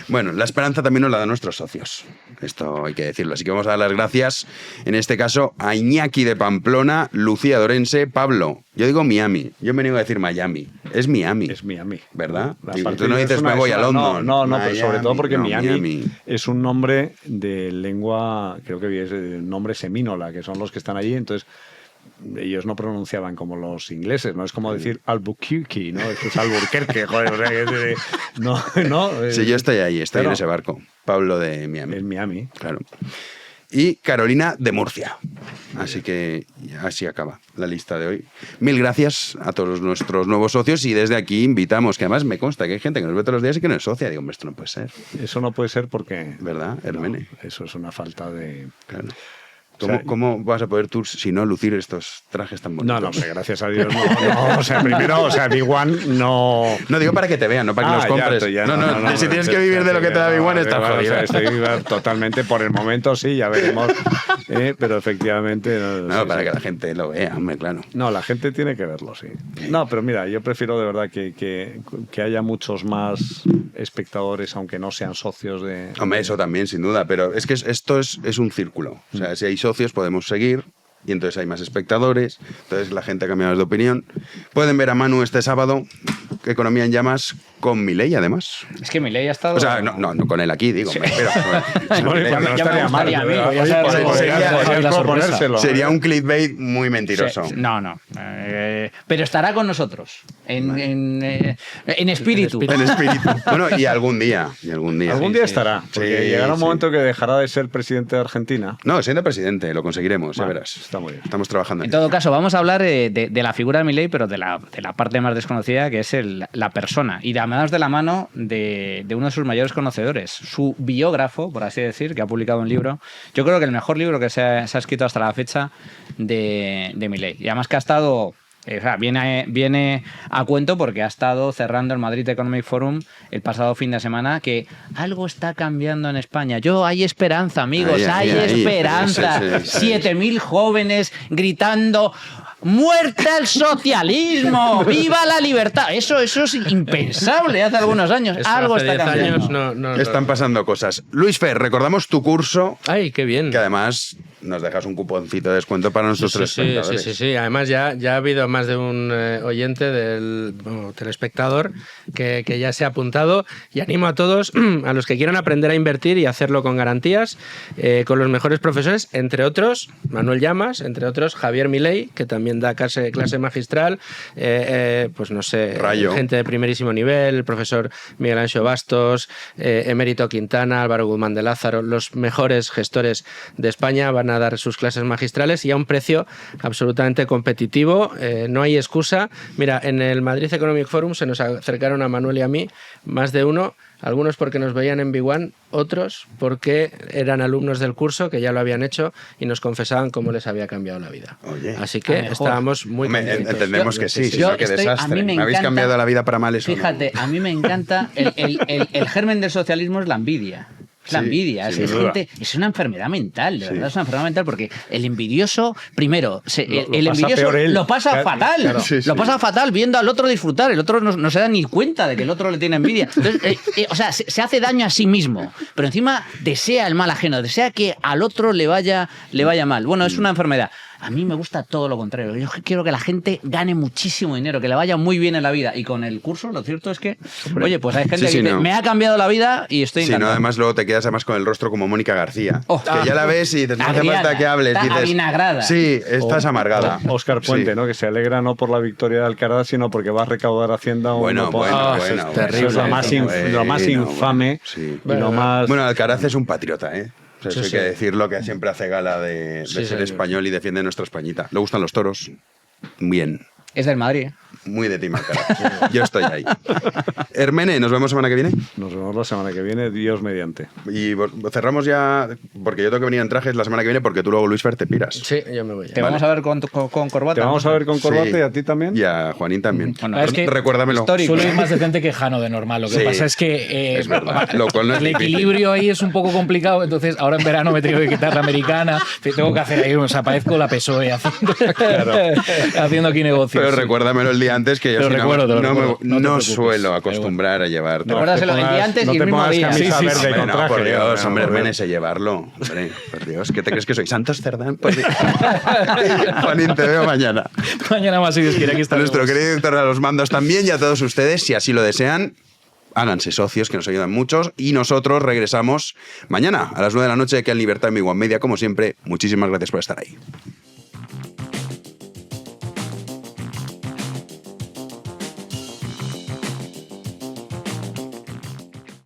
Bueno, la esperanza también nos la dan nuestros socios. Esto hay que decirlo. Así que vamos a dar las gracias, en este caso, a Iñaki de Pamplona, Lucía de Orense, Pablo. Yo digo Miami. Yo me niego a decir Miami. Es Miami. Es Miami. ¿Verdad? Tú no dices me voy a London. No, pero sobre todo porque Miami es un nombre de lengua, creo que es el nombre semínola, que son los que están allí, entonces... Ellos no pronunciaban como los ingleses, no es como decir Albuquerque, ¿no? Esto es Albuquerque, joder, o sea, no. Sí, yo estoy ahí, estoy en ese barco. Pablo de Miami. En Miami. Claro. Y Carolina de Murcia. Así que así acaba la lista de hoy. Mil gracias a todos nuestros nuevos socios y desde aquí invitamos, que además me consta que hay gente que nos ve todos los días y que no es socia. Digo, hombre, esto no puede ser. Eso no puede ser porque... ¿Verdad, Hermene? No, eso es una falta de... Claro. ¿Cómo vas a poder tú, si no, lucir estos trajes tan bonitos? No, hombre, gracias a Dios. No, o sea, primero, Big One no... No, digo para que te vean, no para que los compres. No, si tienes que vivir de lo que te da Big One, estás jodido. Estoy totalmente, por el momento sí, ya veremos. Pero efectivamente... No, para que la gente lo vea, hombre, claro. No, la gente tiene que verlo, sí. No, pero mira, yo prefiero de verdad que haya muchos más espectadores, aunque no sean socios de... Hombre, eso también, sin duda, pero es que esto es un círculo. O sea, si hay socios podemos seguir y entonces hay más espectadores, entonces la gente ha cambiado de opinión. Pueden ver a Manu este sábado, Economía en Llamas, con Milei, además. Es que Milei ha estado... O sea, no con él aquí, digo. Sí. Sería un clickbait muy mentiroso. Sí, no. Pero estará con nosotros, en espíritu. En espíritu. Bueno, y algún día. Algún día estará, porque llegará un momento que dejará de ser presidente de Argentina. No, siendo presidente, lo conseguiremos, ya verás. Está muy bien. Estamos trabajando en todo caso, vamos a hablar de la figura de Milei, pero de la parte más desconocida, que es la persona. Y además de la mano de uno de sus mayores conocedores, su biógrafo, por así decir, que ha publicado un libro. Yo creo que el mejor libro que se ha escrito hasta la fecha de Milei. Y además que ha estado... viene a cuento porque ha estado cerrando el Madrid Economic Forum el pasado fin de semana, que algo está cambiando en España. Hay esperanza, amigos, hay esperanza. 7.000 jóvenes gritando... ¡Muerte al socialismo! ¡Viva la libertad! Eso es impensable hace algunos años. Algo está cambiando. Están pasando cosas. Luis Fer, recordamos tu curso. ¡Ay, qué bien! Que además nos dejas un cuponcito de descuento para nuestros telespectadores. Sí. Además ya ha habido más de un oyente del telespectador que ya se ha apuntado, y animo a todos, a los que quieran aprender a invertir y hacerlo con garantías, con los mejores profesores, entre otros Manuel Llamas, entre otros Javier Milei, que también da clase magistral, pues no sé, Rayo. Gente de primerísimo nivel, el profesor Miguel Anxo Bastos, Emérito Quintana, Álvaro Guzmán de Lázaro, los mejores gestores de España van a dar sus clases magistrales y a un precio absolutamente competitivo. No hay excusa. Mira, en el Madrid Economic Forum se nos acercaron a Manuel y a mí más de uno, algunos porque nos veían en Big One, otros porque eran alumnos del curso que ya lo habían hecho y nos confesaban cómo les había cambiado la vida. Oye, así que estábamos muy contentos. Entendemos que sí, no, qué desastre. Me habéis cambiado la vida para mal, eso. Fíjate, a mí me encanta el germen del socialismo es la envidia. La envidia, es una enfermedad mental, de verdad, es una enfermedad mental, porque el envidioso, primero, el envidioso lo pasa fatal, claro. Lo pasa fatal viendo al otro disfrutar, el otro no se da ni cuenta de que el otro le tiene envidia. Entonces, o sea, se hace daño a sí mismo, pero encima desea el mal ajeno, desea que al otro le vaya mal. Bueno, es una enfermedad. A mí me gusta todo lo contrario. Yo quiero que la gente gane muchísimo dinero, que le vaya muy bien en la vida. Y con el curso, lo cierto es que, oye, pues hay gente que me ha cambiado la vida y estoy encantado. No, además luego te quedas además con el rostro como Mónica García. Que ya la ves y no hace falta que hables. Está dices, avinagrada. Sí, estás amargada. Óscar Puente, ¿no? Que se alegra no por la victoria de Alcaraz, sino porque va a recaudar Hacienda. Bueno. Eso es lo más infame. Y lo más... Bueno, Alcaraz es un patriota, ¿eh? O sea, eso hay que decirlo, que siempre hace gala de ser español y defiende nuestra Españita. Le gustan los toros. Bien. Es del Madrid. Muy de Team Alcaraz. Yo estoy ahí. Hermene, ¿nos vemos semana que viene? Nos vemos la semana que viene, Dios mediante. Y cerramos ya, porque yo tengo que venir en trajes la semana que viene, porque tú luego, Luis Fer, te piras. Sí, yo me voy ya. Te vamos a ver con corbata. Te vamos a ver con corbata y a ti también. Y a Juanín también. Bueno, es que recuérdamelo. Suelo ir más decente que Jano de normal. Lo que pasa es que es verdad. Lo cual no es el equilibrio ahí es un poco complicado. Entonces, ahora en verano me tengo que quitar la americana. Tengo que hacer ahí, parezco la PSOE haciendo aquí negocios. Pero recuérdamelo el día antes, que yo no suelo acostumbrar a llevar traje. Recuérdaselo el día antes y el mismo día. No, por Dios, hombre, Hermene, sé llevarlo. Hombre, por Dios, ¿qué te crees que soy? ¿Santos Cerdán? Pues sí. Juanín, te veo mañana. Mañana más, si Dios quiere, aquí estaremos. Nuestro querido director de los mandos también, y a todos ustedes, si así lo desean, háganse socios, que nos ayudan muchos, y nosotros regresamos mañana a las 9 de la noche aquí en Libertad en Big One Media. Como siempre, muchísimas gracias por estar ahí.